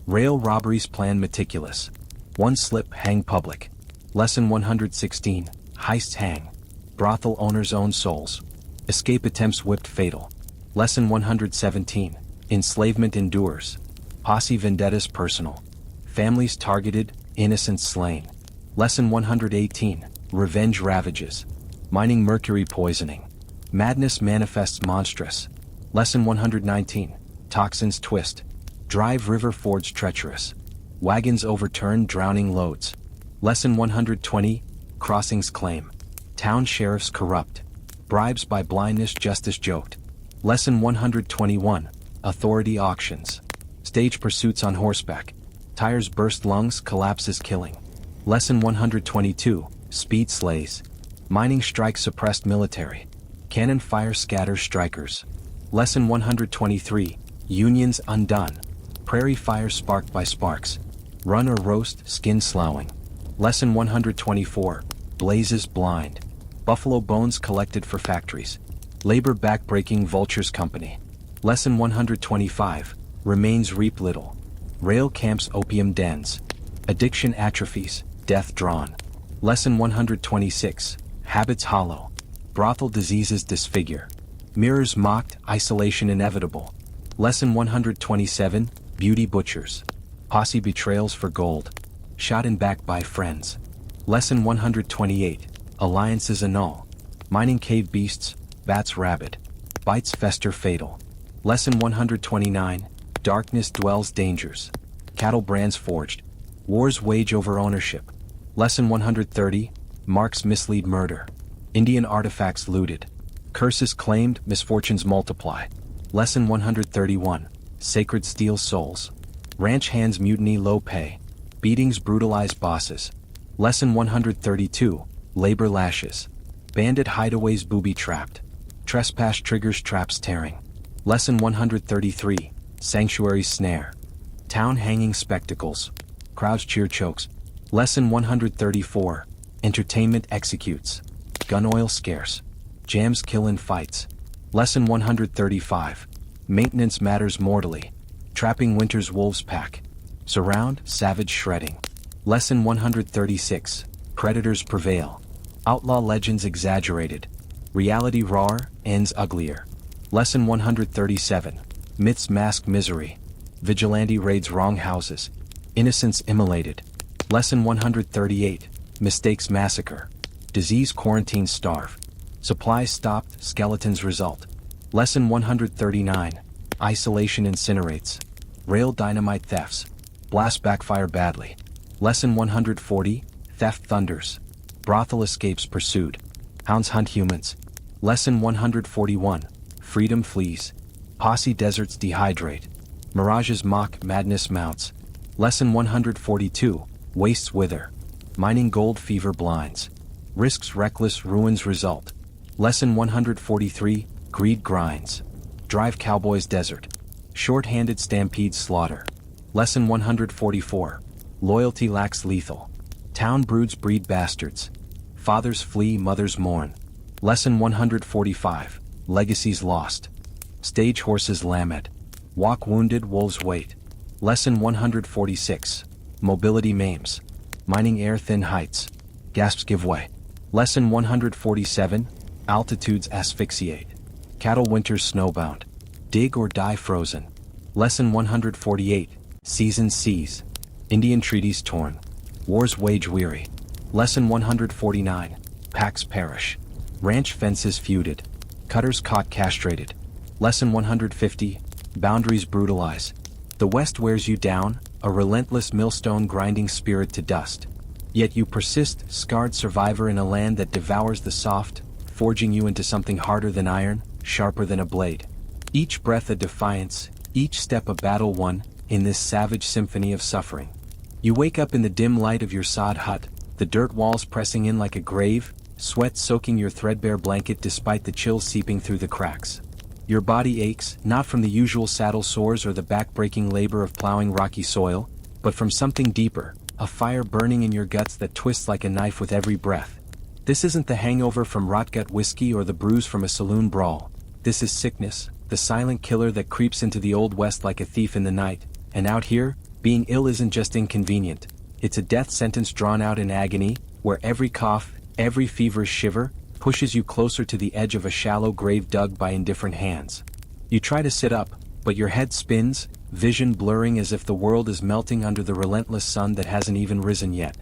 Rail robberies plan meticulous. One slip hang public. Lesson 116, heists hang. Brothel owners own souls. Escape attempts whipped fatal. Lesson 117, enslavement endures. Posse vendettas personal. Families targeted, innocents slain. Lesson 118, revenge ravages. Mining mercury poisoning. Madness manifests monstrous. Lesson 119, toxins twist. Drive river fords treacherous. Wagons overturn drowning loads. Lesson 120, crossings claim. Town sheriffs corrupt. Bribes by blindness justice joked. Lesson 121, authority auctions. Stage pursuits on horseback. Tires burst lungs collapses killing. Lesson 122, speed slays. Mining strike suppressed military. Cannon fire scatters strikers. Lesson 123, unions undone. Prairie fire sparked by sparks. Run or roast, skin sloughing. Lesson 124, blazes blind. Buffalo bones collected for factories. Labor backbreaking vultures company. Lesson 125, remains reap little. Rail camps opium dens. Addiction atrophies, death drawn. Lesson 126, habits hollow. Brothel diseases disfigure. Mirrors mocked, isolation inevitable. Lesson 127, beauty butchers. Posse betrayals for gold. Shot in back by friends. Lesson 128, alliances annul. Mining cave beasts, bats rabid. Bites fester fatal. Lesson 129, darkness dwells dangers. Cattle brands forged. Wars wage over ownership. Lesson 130, marks mislead murder. Indian artifacts looted. Curses claimed, misfortunes multiply. Lesson 131, sacred steals souls. Ranch hands mutiny low pay. Beatings brutalize bosses. Lesson 132, labor lashes. Bandit hideaways booby trapped. Trespass triggers traps tearing. Lesson 133, sanctuary snare. Town hanging spectacles. Crowds cheer chokes. Lesson 134, entertainment executes. Gun oil scarce. Jams kill in fights. Lesson 135, maintenance matters mortally. Trapping winter's wolves pack. Surround, savage shredding. Lesson 136, predators prevail. Outlaw legends exaggerated. Reality rawer, ends uglier. Lesson 137, myths mask misery. Vigilante raids wrong houses. Innocents immolated. Lesson 138, mistakes massacre. Disease quarantines starve. Supplies stopped, skeletons result. Lesson 139, isolation incinerates. Rail dynamite thefts. Blast backfire badly. Lesson 140, theft thunders. Brothel escapes pursued. Hounds hunt humans. Lesson 141, freedom flees. Posse deserts dehydrate. Mirages mock, madness mounts. Lesson 142, wastes wither. Mining gold fever blinds. Risks reckless ruins result. Lesson 143, greed grinds. Drive cowboys desert. Short-handed stampedes slaughter. Lesson 144, loyalty lacks lethal. Town broods breed bastards. Fathers flee, mothers mourn. Lesson 145, legacies lost. Stage horses lamed. Walk wounded, wolves wait. Lesson 146, mobility maims. Mining air thin heights. Gasps give way. Lesson 147, altitudes asphyxiate. Cattle winters snowbound. Dig or die frozen. Lesson 148, seasons seize. Indian treaties torn. Wars wage weary. Lesson 149, packs perish. Ranch fences feuded. Cutters caught castrated. Lesson 150, boundaries brutalize. The West wears you down, a relentless millstone grinding spirit to dust. Yet you persist, scarred survivor in a land that devours the soft, forging you into something harder than iron, sharper than a blade. Each breath a defiance, each step a battle won, in this savage symphony of suffering. You wake up in the dim light of your sod hut, the dirt walls pressing in like a grave, sweat soaking your threadbare blanket despite the chill seeping through the cracks. Your body aches, not from the usual saddle sores or the back-breaking labor of plowing rocky soil, but from something deeper, a fire burning in your guts that twists like a knife with every breath. This isn't the hangover from rot-gut whiskey or the bruise from a saloon brawl. This is sickness, the silent killer that creeps into the Old West like a thief in the night, and out here, being ill isn't just inconvenient. It's a death sentence drawn out in agony, where every cough, every feverish shiver, pushes you closer to the edge of a shallow grave dug by indifferent hands. You try to sit up, but your head spins, vision blurring as if the world is melting under the relentless sun that hasn't even risen yet.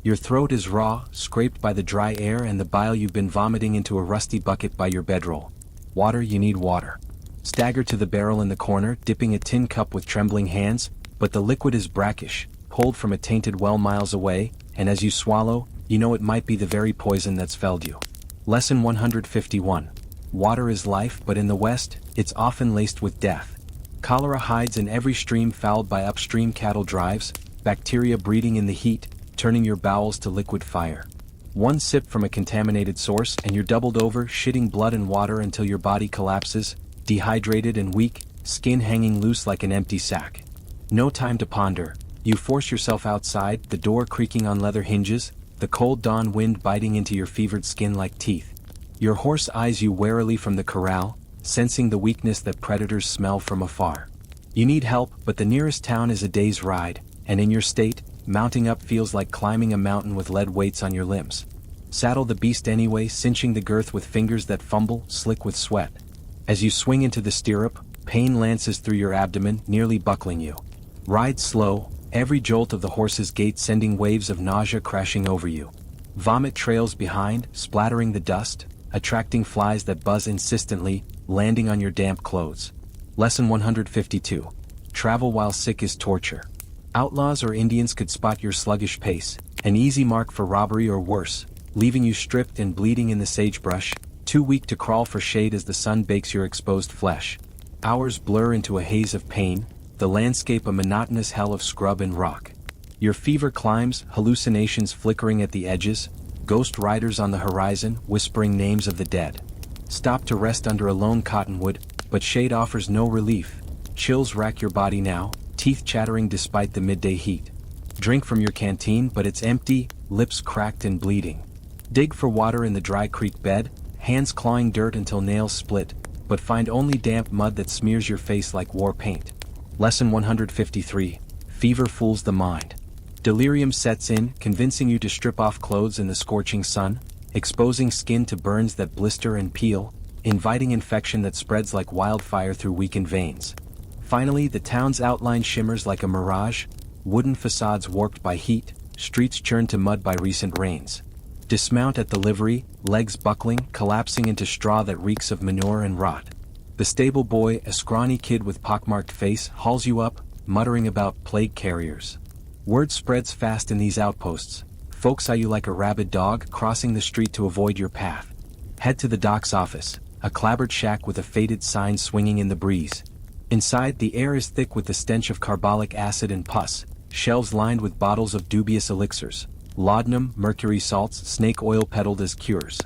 Your throat is raw, scraped by the dry air and the bile you've been vomiting into a rusty bucket by your bedroll. Water, you need water. Stagger to the barrel in the corner, dipping a tin cup with trembling hands, but the liquid is brackish, pulled from a tainted well miles away, and as you swallow, you know it might be the very poison that's felled you. Lesson 151. Water is life, but in the West, it's often laced with death. Cholera hides in every stream fouled by upstream cattle drives, bacteria breeding in the heat, turning your bowels to liquid fire. One sip from a contaminated source and you're doubled over, shitting blood and water until your body collapses, dehydrated and weak, skin hanging loose like an empty sack. No time to ponder. You force yourself outside, the door creaking on leather hinges, the cold dawn wind biting into your fevered skin like teeth. Your horse eyes you warily from the corral, sensing the weakness that predators smell from afar. You need help, but the nearest town is a day's ride, and in your state, mounting up feels like climbing a mountain with lead weights on your limbs. Saddle the beast anyway, cinching the girth with fingers that fumble, slick with sweat. As you swing into the stirrup, pain lances through your abdomen, nearly buckling you. Ride slow, every jolt of the horse's gait sending waves of nausea crashing over you. Vomit trails behind, splattering the dust, attracting flies that buzz insistently, landing on your damp clothes. Lesson 152. Travel while sick is torture. Outlaws or Indians could spot your sluggish pace, an easy mark for robbery or worse, leaving you stripped and bleeding in the sagebrush, too weak to crawl for shade as the sun bakes your exposed flesh. Hours blur into a haze of pain, the landscape a monotonous hell of scrub and rock. Your fever climbs, hallucinations flickering at the edges, ghost riders on the horizon whispering names of the dead. Stop to rest under a lone cottonwood, but shade offers no relief. Chills rack your body now, teeth chattering despite the midday heat. Drink from your canteen, but it's empty, lips cracked and bleeding. Dig for water in the dry creek bed, hands clawing dirt until nails split, but find only damp mud that smears your face like war paint. Lesson 153. Fever fools the mind. Delirium sets in, convincing you to strip off clothes in the scorching sun, exposing skin to burns that blister and peel, inviting infection that spreads like wildfire through weakened veins. Finally, the town's outline shimmers like a mirage, wooden facades warped by heat, streets churned to mud by recent rains. Dismount at the livery, legs buckling, collapsing into straw that reeks of manure and rot. The stable boy, a scrawny kid with pockmarked face, hauls you up, muttering about plague carriers. Word spreads fast in these outposts. Folks eye you like a rabid dog crossing the street to avoid your path. Head to the doc's office, a clapboard shack with a faded sign swinging in the breeze. Inside, the air is thick with the stench of carbolic acid and pus, shelves lined with bottles of dubious elixirs, laudanum, mercury salts, snake oil peddled as cures.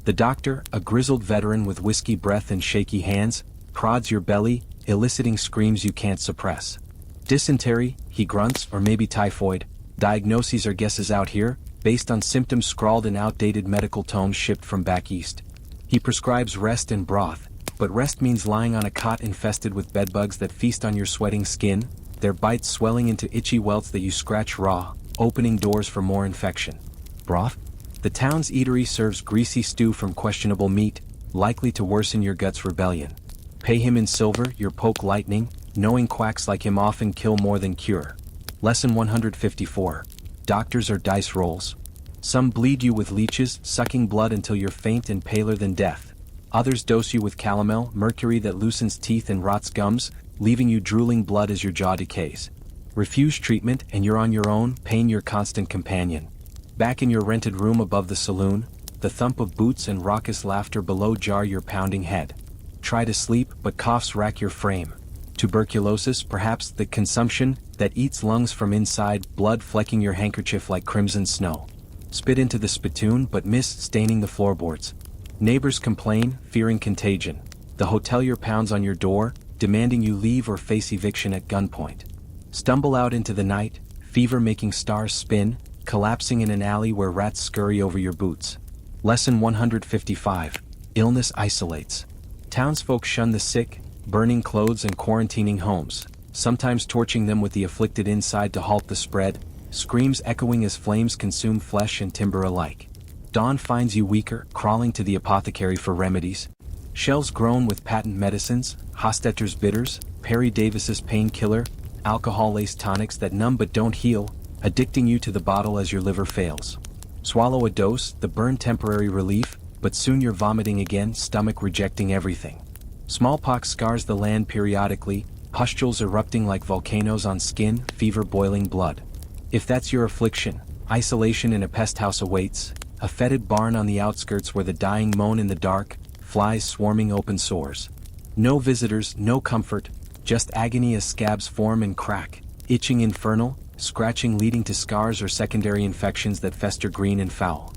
The doctor, a grizzled veteran with whiskey breath and shaky hands, prods your belly, eliciting screams you can't suppress. Dysentery, he grunts, or maybe typhoid. Diagnoses are guesses out here, based on symptoms scrawled in outdated medical tomes shipped from back east. He prescribes rest and broth, but rest means lying on a cot infested with bedbugs that feast on your sweating skin, their bites swelling into itchy welts that you scratch raw, opening doors for more infection. Broth? The town's eatery serves greasy stew from questionable meat, likely to worsen your gut's rebellion. Pay him in silver, your poke lightning, knowing quacks like him often kill more than cure. Lesson 154. Doctors are dice rolls. Some bleed you with leeches, sucking blood until you're faint and paler than death. Others dose you with calomel, mercury that loosens teeth and rots gums, leaving you drooling blood as your jaw decays. Refuse treatment and you're on your own, pain your constant companion. Back in your rented room above the saloon, the thump of boots and raucous laughter below jar your pounding head. Try to sleep, but coughs rack your frame. Tuberculosis, perhaps the consumption that eats lungs from inside, blood flecking your handkerchief like crimson snow. Spit into the spittoon but miss, staining the floorboards. Neighbors complain, fearing contagion. The hotelier pounds on your door, demanding you leave or face eviction at gunpoint. Stumble out into the night, fever making stars spin, collapsing in an alley where rats scurry over your boots. Lesson 155. Illness isolates. Townsfolk shun the sick, burning clothes and quarantining homes, sometimes torching them with the afflicted inside to halt the spread, screams echoing as flames consume flesh and timber alike. Dawn finds you weaker, crawling to the apothecary for remedies. Shelves grown with patent medicines, Hostetter's bitters, Perry Davis's painkiller, alcohol-laced tonics that numb but don't heal, addicting you to the bottle as your liver fails. Swallow a dose, the burn temporary relief, but soon you're vomiting again, stomach rejecting everything. Smallpox scars the land periodically, pustules erupting like volcanoes on skin, fever boiling blood. If that's your affliction, isolation in a pest house awaits, a fetid barn on the outskirts where the dying moan in the dark, flies swarming open sores. No visitors, no comfort, just agony as scabs form and crack, itching infernal, scratching leading to scars or secondary infections that fester green and foul.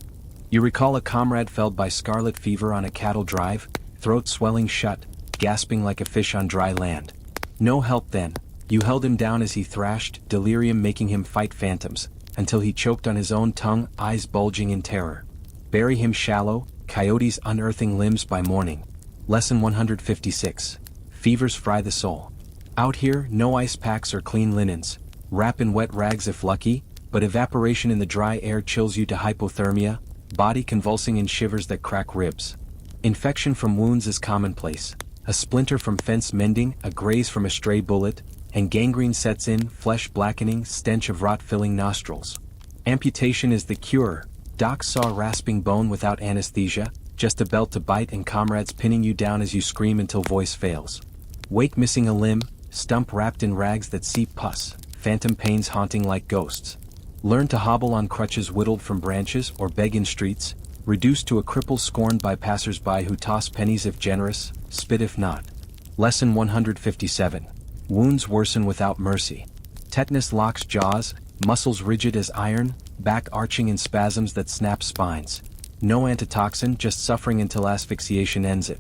You recall a comrade felled by scarlet fever on a cattle drive, throat swelling shut, gasping like a fish on dry land. No help then. You held him down as he thrashed, delirium making him fight phantoms, until he choked on his own tongue, eyes bulging in terror. Bury him shallow, coyotes unearthing limbs by morning. Lesson 156. Fevers fry the soul. Out here, no ice packs or clean linens. Wrap in wet rags if lucky, but evaporation in the dry air chills you to hypothermia, body convulsing in shivers that crack ribs. Infection from wounds is commonplace. A splinter from fence mending, a graze from a stray bullet, and gangrene sets in, flesh blackening, stench of rot filling nostrils. Amputation is the cure. Docs saw rasping bone without anesthesia, just a belt to bite and comrades pinning you down as you scream until voice fails. Wake missing a limb, stump wrapped in rags that seep pus, phantom pains haunting like ghosts. Learn to hobble on crutches whittled from branches or beg in streets, reduced to a cripple scorned by passers-by who toss pennies if generous, spit if not. Lesson 157. Wounds worsen without mercy. Tetanus locks jaws, muscles rigid as iron, back arching in spasms that snap spines. No antitoxin, just suffering until asphyxiation ends it.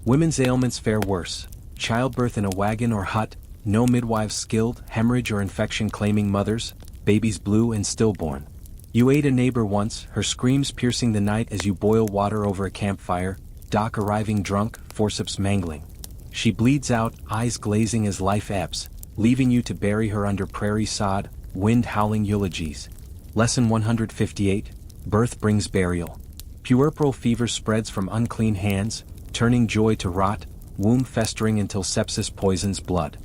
Women's ailments fare worse. Childbirth in a wagon or hut, no midwives skilled, hemorrhage or infection claiming mothers, babies blue and stillborn. You ate a neighbor once, her screams piercing the night as you boil water over a campfire, doc arriving drunk, forceps mangling. She bleeds out, eyes glazing as life ebbs, leaving you to bury her under prairie sod, wind howling eulogies. Lesson 158. Birth brings burial. Puerperal fever spreads from unclean hands, turning joy to rot, womb festering until sepsis poisons blood.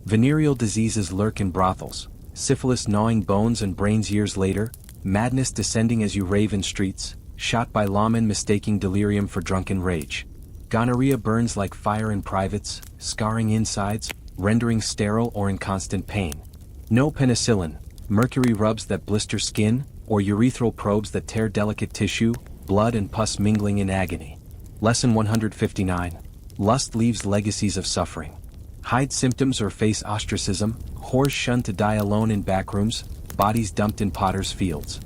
Venereal diseases lurk in brothels, syphilis gnawing bones and brains years later, madness descending as you rave in streets, shot by lawmen mistaking delirium for drunken rage. Gonorrhea burns like fire in privates, scarring insides, rendering sterile or in constant pain. No penicillin, mercury rubs that blister skin, or urethral probes that tear delicate tissue, blood and pus mingling in agony. Lesson 159. Lust leaves legacies of suffering. Hide symptoms or face ostracism, whores shunned to die alone in backrooms, bodies dumped in potters' fields.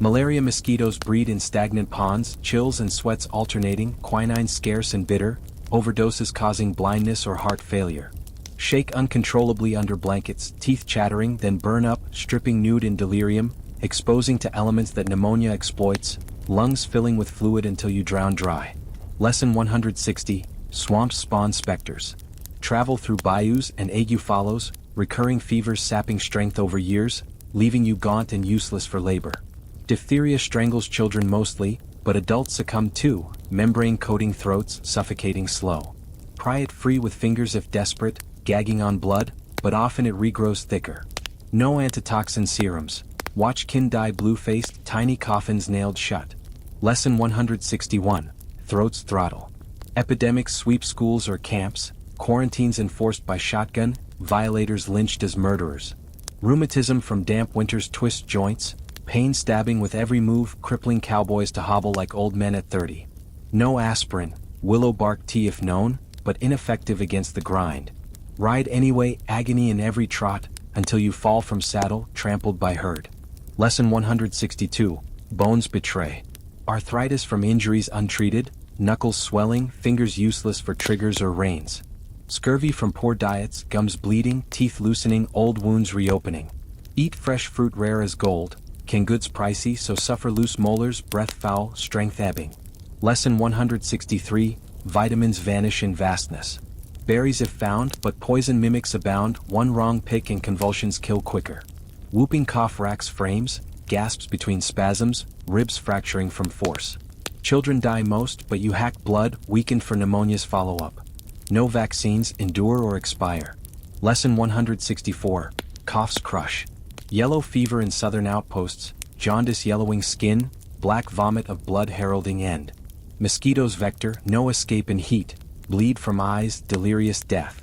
Malaria mosquitoes breed in stagnant ponds, chills and sweats alternating, quinine scarce and bitter, overdoses causing blindness or heart failure. Shake uncontrollably under blankets, teeth chattering, then burn up, stripping nude in delirium, exposing to elements that pneumonia exploits, lungs filling with fluid until you drown dry. Lesson 160. Swamps spawn specters. Travel through bayous and ague follows, recurring fevers sapping strength over years, leaving you gaunt and useless for labor. Diphtheria strangles children mostly, but adults succumb too, membrane-coating throats, suffocating slow. Pry it free with fingers if desperate, gagging on blood, but often it regrows thicker. No antitoxin serums. Watch kin die blue-faced, tiny coffins nailed shut. Lesson 161. Throats throttle. Epidemics sweep schools or camps, quarantines enforced by shotgun, violators lynched as murderers. Rheumatism from damp winters twists joints, pain stabbing with every move, crippling cowboys to hobble like old men at 30. No aspirin, willow bark tea if known, but ineffective against the grind. Ride anyway, agony in every trot, until you fall from saddle, trampled by herd. Lesson 162. Bones betray. Arthritis from injuries untreated, knuckles swelling, fingers useless for triggers or reins. Scurvy from poor diets, gums bleeding, teeth loosening, old wounds reopening. Eat fresh fruit rare as gold, can goods pricey so suffer loose molars, breath foul, strength ebbing. Lesson 163, vitamins vanish in vastness. Berries if found, but poison mimics abound, one wrong pick and convulsions kill quicker. Whooping cough racks frames, gasps between spasms, ribs fracturing from force. Children die most, but you hack blood, weakened for pneumonia's follow-up. No vaccines, endure or expire. Lesson 164, coughs crush. Yellow fever in southern outposts, jaundice yellowing skin, black vomit of blood heralding end. Mosquitoes vector, no escape in heat, bleed from eyes, delirious death.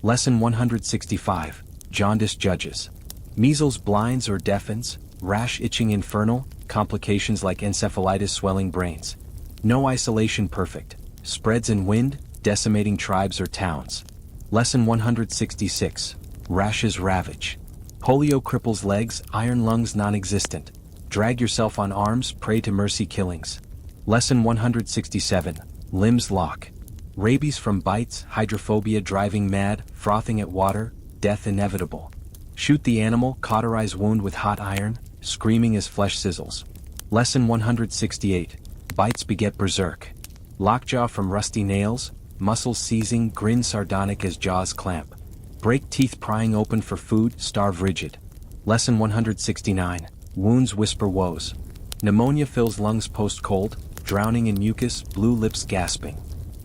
Lesson 165, jaundice judges. Measles blinds or deafens, rash itching infernal, complications like encephalitis swelling brains. No isolation perfect, spreads in wind, decimating tribes or towns. Lesson 166, rashes ravage. Polio cripples legs, iron lungs non-existent. Drag yourself on arms, prey to mercy killings. Lesson 167, limbs lock. Rabies from bites, hydrophobia driving mad, frothing at water, death inevitable. Shoot the animal, cauterize wound with hot iron, screaming as flesh sizzles. Lesson 168, bites beget berserk. Lockjaw from rusty nails, muscles seizing, grin sardonic as jaws clamp. Break teeth prying open for food, starve rigid. Lesson 169, wounds whisper woes. Pneumonia fills lungs post-cold, drowning in mucus, blue lips gasping.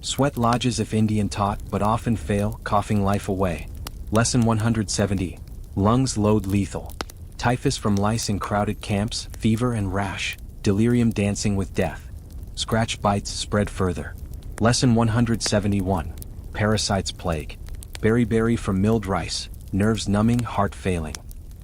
Sweat lodges if Indian taught, but often fail, coughing life away. Lesson 170, lungs load lethal. Typhus from lice in crowded camps, fever and rash, delirium dancing with death. Scratch bites spread further. Lesson 171, parasites plague. Beriberi from milled rice, nerves numbing, heart failing.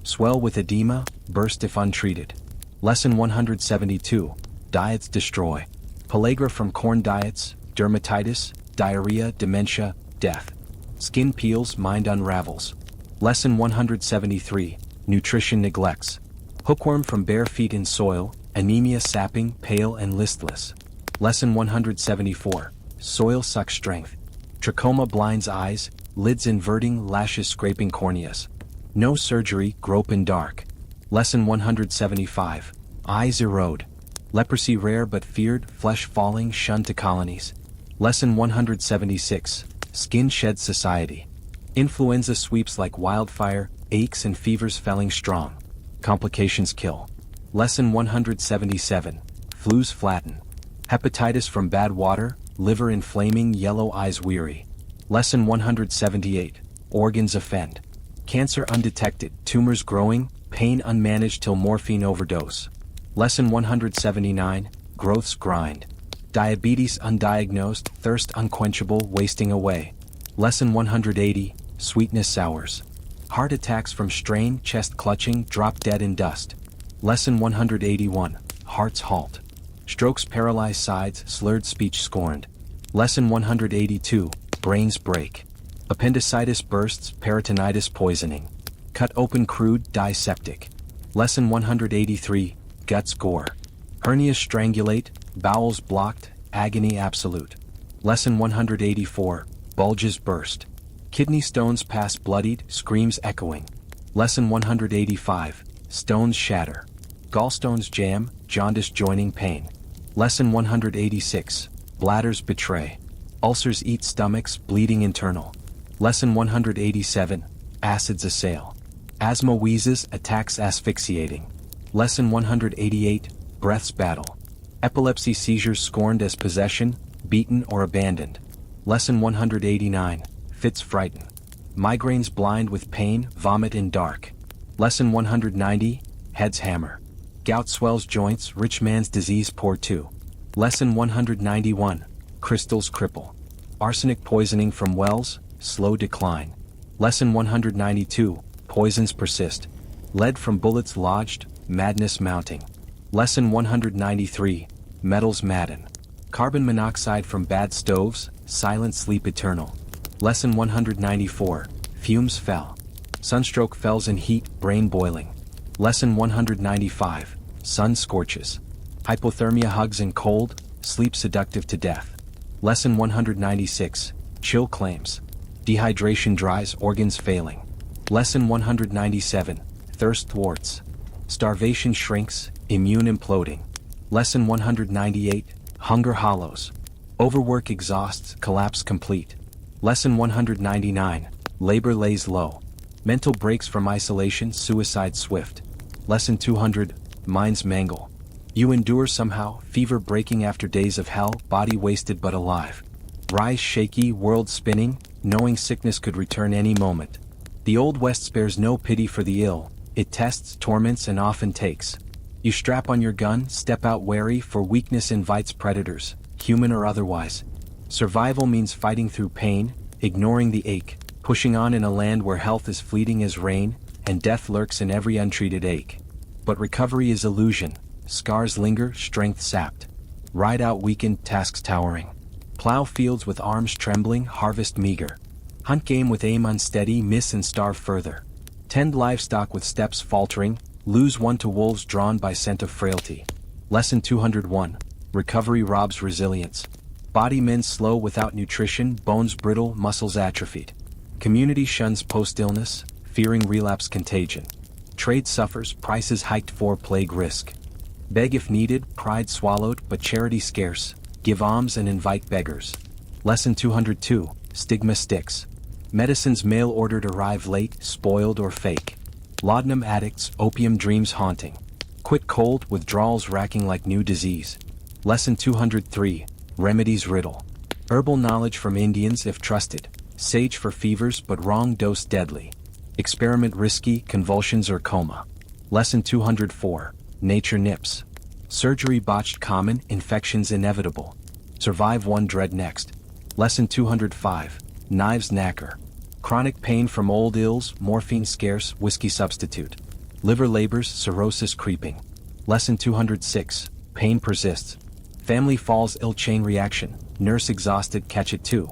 Swell with edema, burst if untreated. Lesson 172, diets destroy. Pellagra from corn diets, dermatitis, diarrhea, dementia, death. Skin peels, mind unravels. Lesson 173, nutrition neglects. Hookworm from bare feet in soil, anemia sapping, pale and listless. Lesson 174, soil sucks strength. Trachoma blinds eyes, lids inverting, lashes scraping corneas. No surgery, grope in dark. Lesson 175, eyes erode. Leprosy rare but feared, flesh falling, shunned to colonies. Lesson 176, skin sheds society. Influenza sweeps like wildfire, aches and fevers felling strong. Complications kill. Lesson 177, flus flatten. Hepatitis from bad water, liver inflaming, yellow eyes weary. Lesson 178, organs offend. Cancer undetected, tumors growing, pain unmanaged till morphine overdose. Lesson 179, growths grind. Diabetes undiagnosed, thirst unquenchable, wasting away. Lesson 180, sweetness sours. Heart attacks from strain, chest clutching, drop dead in dust. Lesson 181, hearts halt. Strokes paralyze sides, slurred speech scorned. Lesson 182, brains break. Appendicitis bursts, peritonitis poisoning. Cut open crude, die septic. Lesson 183, guts gore. Hernias strangulate, bowels blocked, agony absolute. Lesson 184, bulges burst. Kidney stones pass bloodied, screams echoing. Lesson 185, stones shatter. Gallstones jam, jaundice joining pain. Lesson 186, bladders betray. Ulcers eat stomachs, bleeding internal. Lesson 187, acids assail. Asthma wheezes, attacks asphyxiating. Lesson 188, breaths battle. Epilepsy seizures scorned as possession, beaten or abandoned. Lesson 189, fits frighten. Migraines blind with pain, vomit in dark. Lesson 190, heads hammer. Gout swells joints, rich man's disease pour too. Lesson 191, crystals cripple. Arsenic poisoning from wells, slow decline. Lesson 192, poisons persist. Lead from bullets lodged, madness mounting. Lesson 193, metals madden. Carbon monoxide from bad stoves, silent sleep eternal. Lesson 194, fumes fell. Sunstroke fells in heat, brain boiling. Lesson 195, sun scorches. Hypothermia hugs in cold, sleep seductive to death. Lesson 196, chill claims. Dehydration dries organs failing. Lesson 197, thirst thwarts. Starvation shrinks, immune imploding. Lesson 198, hunger hollows. Overwork exhausts, collapse complete. Lesson 199, labor lays low. Mental breaks from isolation, suicide swift. Lesson 200, minds mangle. You endure somehow, fever breaking after days of hell, body wasted but alive. Rise shaky, world spinning, knowing sickness could return any moment. The Old West spares no pity for the ill, it tests, torments and often takes. You strap on your gun, step out wary, for weakness invites predators, human or otherwise. Survival means fighting through pain, ignoring the ache, pushing on in a land where health is fleeting as rain, and death lurks in every untreated ache. But recovery is illusion, scars linger, strength sapped. Ride out weakened, tasks towering. Plow fields with arms trembling, harvest meager. Hunt game with aim unsteady, miss and starve further. Tend livestock with steps faltering, lose one to wolves drawn by scent of frailty. Lesson 201, recovery robs resilience. Body mends slow without nutrition, bones brittle, muscles atrophied. Community shuns post-illness, fearing relapse contagion. Trade suffers, prices hiked for plague risk. Beg if needed, pride swallowed, but charity scarce. Give alms and invite beggars. Lesson 202, stigma sticks. Medicines mail-ordered arrive late, spoiled or fake. Laudanum addicts, opium dreams haunting. Quit cold, withdrawals racking like new disease. Lesson 203, remedies riddle. Herbal knowledge from Indians if trusted. Sage for fevers but wrong dose deadly. Experiment risky, convulsions or coma. Lesson 204, nature nips. Surgery botched common, infections inevitable. Survive one dread next. Lesson 205, knives knacker. Chronic pain from old ills, morphine scarce, whiskey substitute. Liver labors, cirrhosis creeping. Lesson 206, pain persists. Family falls ill, chain reaction, nurse exhausted, catch it too.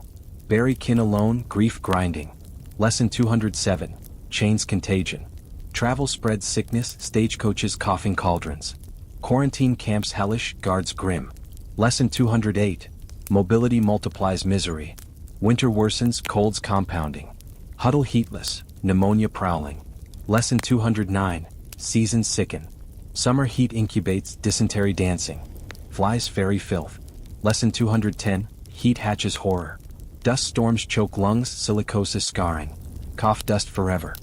Bury kin alone, grief grinding. Lesson 207, chains contagion. Travel spreads sickness, stagecoaches coughing cauldrons. Quarantine camps hellish, guards grim. Lesson 208, mobility multiplies misery. Winter worsens, colds compounding. Huddle heatless, pneumonia prowling. Lesson 209, seasons sicken. Summer heat incubates, dysentery dancing. Flies fairy filth. Lesson 210, heat hatches horror. Dust storms choke lungs, silicosis scarring. Cough dust forever.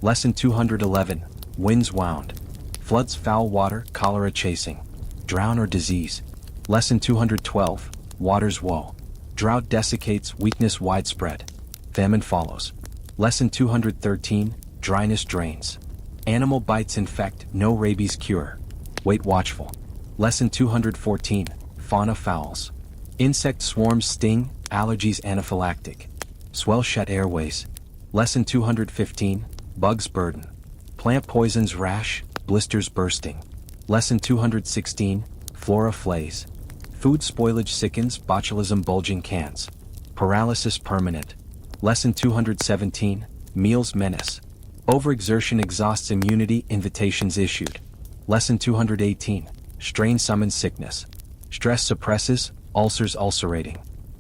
Lesson 211, winds wound. Floods foul water, cholera chasing. Drown or disease. Lesson 212, water's woe. Drought desiccates, weakness widespread. Famine follows. Lesson 213, dryness drains. Animal bites infect, no rabies cure. Wait watchful. Lesson 214, fauna fouls. Insect swarms sting, allergies anaphylactic. Swell shut airways. Lesson 215, bugs burden. Plant poisons rash, blisters bursting. Lesson 216, flora flays. Food spoilage sickens, botulism bulging cans. Paralysis permanent. Lesson 217, meals menace. Overexertion exhausts immunity, invitations issued. Lesson 218, strain summons sickness. Stress suppresses, ulcers ulcerating.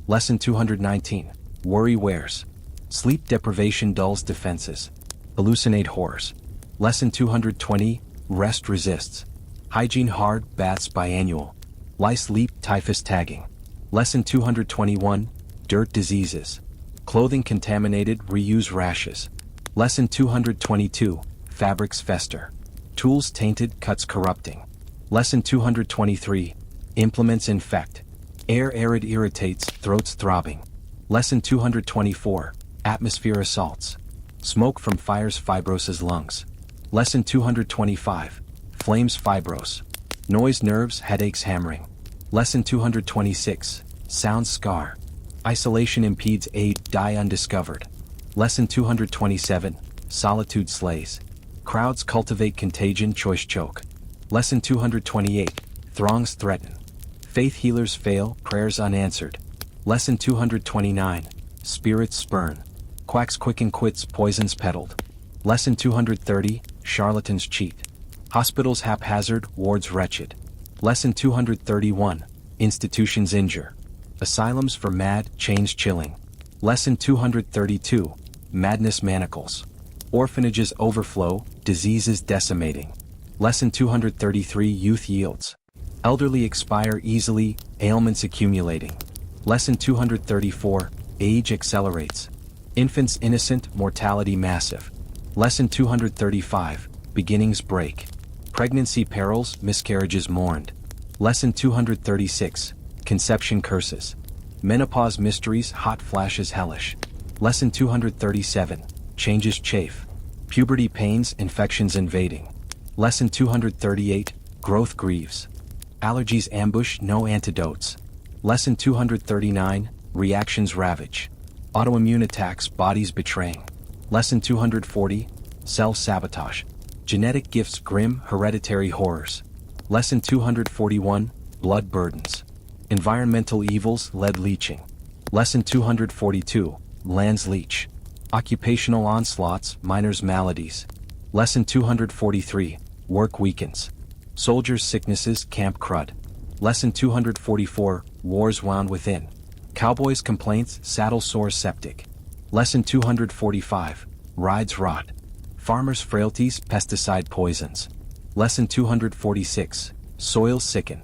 Lesson 219, worry wears. Sleep deprivation dulls defenses. Hallucinate horrors. Lesson 220, rest resists. Hygiene hard, baths biannual. Lice leap, typhus tagging. Lesson 221, dirt diseases. Clothing contaminated, reuse rashes. Lesson 222, fabrics fester. Tools tainted, cuts corrupting. Lesson 223, implements infect. Air arid irritates, throats throbbing. Lesson 224, atmosphere assaults. Smoke from fires fibroses lungs. Lesson 225, flames fibrose. Noise nerves, headaches hammering. Lesson 226, sounds scar. Isolation impedes aid, die undiscovered. Lesson 227, solitude slays. Crowds cultivate contagion, choice choke. Lesson 228, throngs threaten. Faith healers fail, prayers unanswered. Lesson 229, spirits spurn. Quacks quicken quits, poisons peddled. Lesson 230, charlatans cheat. Hospitals haphazard, wards wretched. Lesson 231, Institutions Injure. Asylums for mad, chains chilling. Lesson 232, Madness manacles. Orphanages overflow, diseases decimating. Lesson 233, Youth yields. Elderly expire easily, ailments accumulating. Lesson 234, Age accelerates. Infants innocent, mortality massive. Lesson 235, Beginnings break. Pregnancy perils, miscarriages mourned. Lesson 236, Conception curses. Menopause mysteries, hot flashes hellish. Lesson 237, Changes chafe. Puberty pains, infections invading. Lesson 238, Growth grieves. Allergies ambush, no antidotes. Lesson 239, Reactions ravage. Autoimmune attacks, bodies betraying. Lesson 240, Self-sabotage. Genetic gifts grim, hereditary horrors. Lesson 241, Blood burdens. Environmental evils, lead leaching. Lesson 242, Lands leech. Occupational onslaughts, miners' maladies. Lesson 243, Work weakens. Soldiers' sicknesses, camp crud. Lesson 244, Wars wound within. Cowboys' complaints, saddle sore septic. Lesson 245, Rides rot. Farmers' frailties, pesticide poisons. Lesson 246, Soils sicken.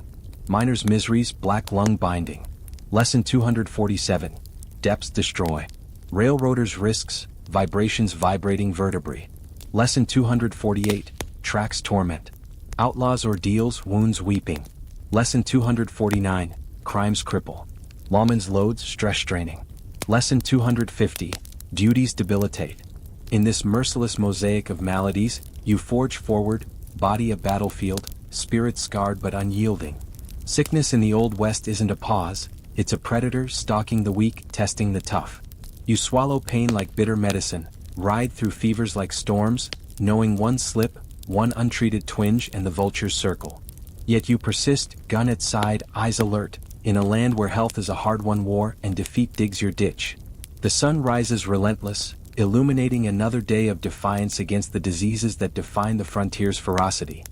Miners' miseries, black lung binding. Lesson 247, Depths destroy. Railroaders' risks, vibrations vibrating vertebrae. Lesson 248, Tracks torment. Outlaws' ordeals, wounds weeping. Lesson 249, Crimes cripple. Lawmen's loads, stress straining. Lesson 250, Duties debilitate. In this merciless mosaic of maladies, you forge forward, body a battlefield, spirit scarred but unyielding. Sickness in the Old West isn't a pause, it's a predator stalking the weak, testing the tough. You swallow pain like bitter medicine, ride through fevers like storms, knowing one slip, one untreated twinge and the vultures circle. Yet you persist, gun at side, eyes alert, in a land where health is a hard-won war and defeat digs your ditch. The sun rises relentless, illuminating another day of defiance against the diseases that define the frontier's ferocity.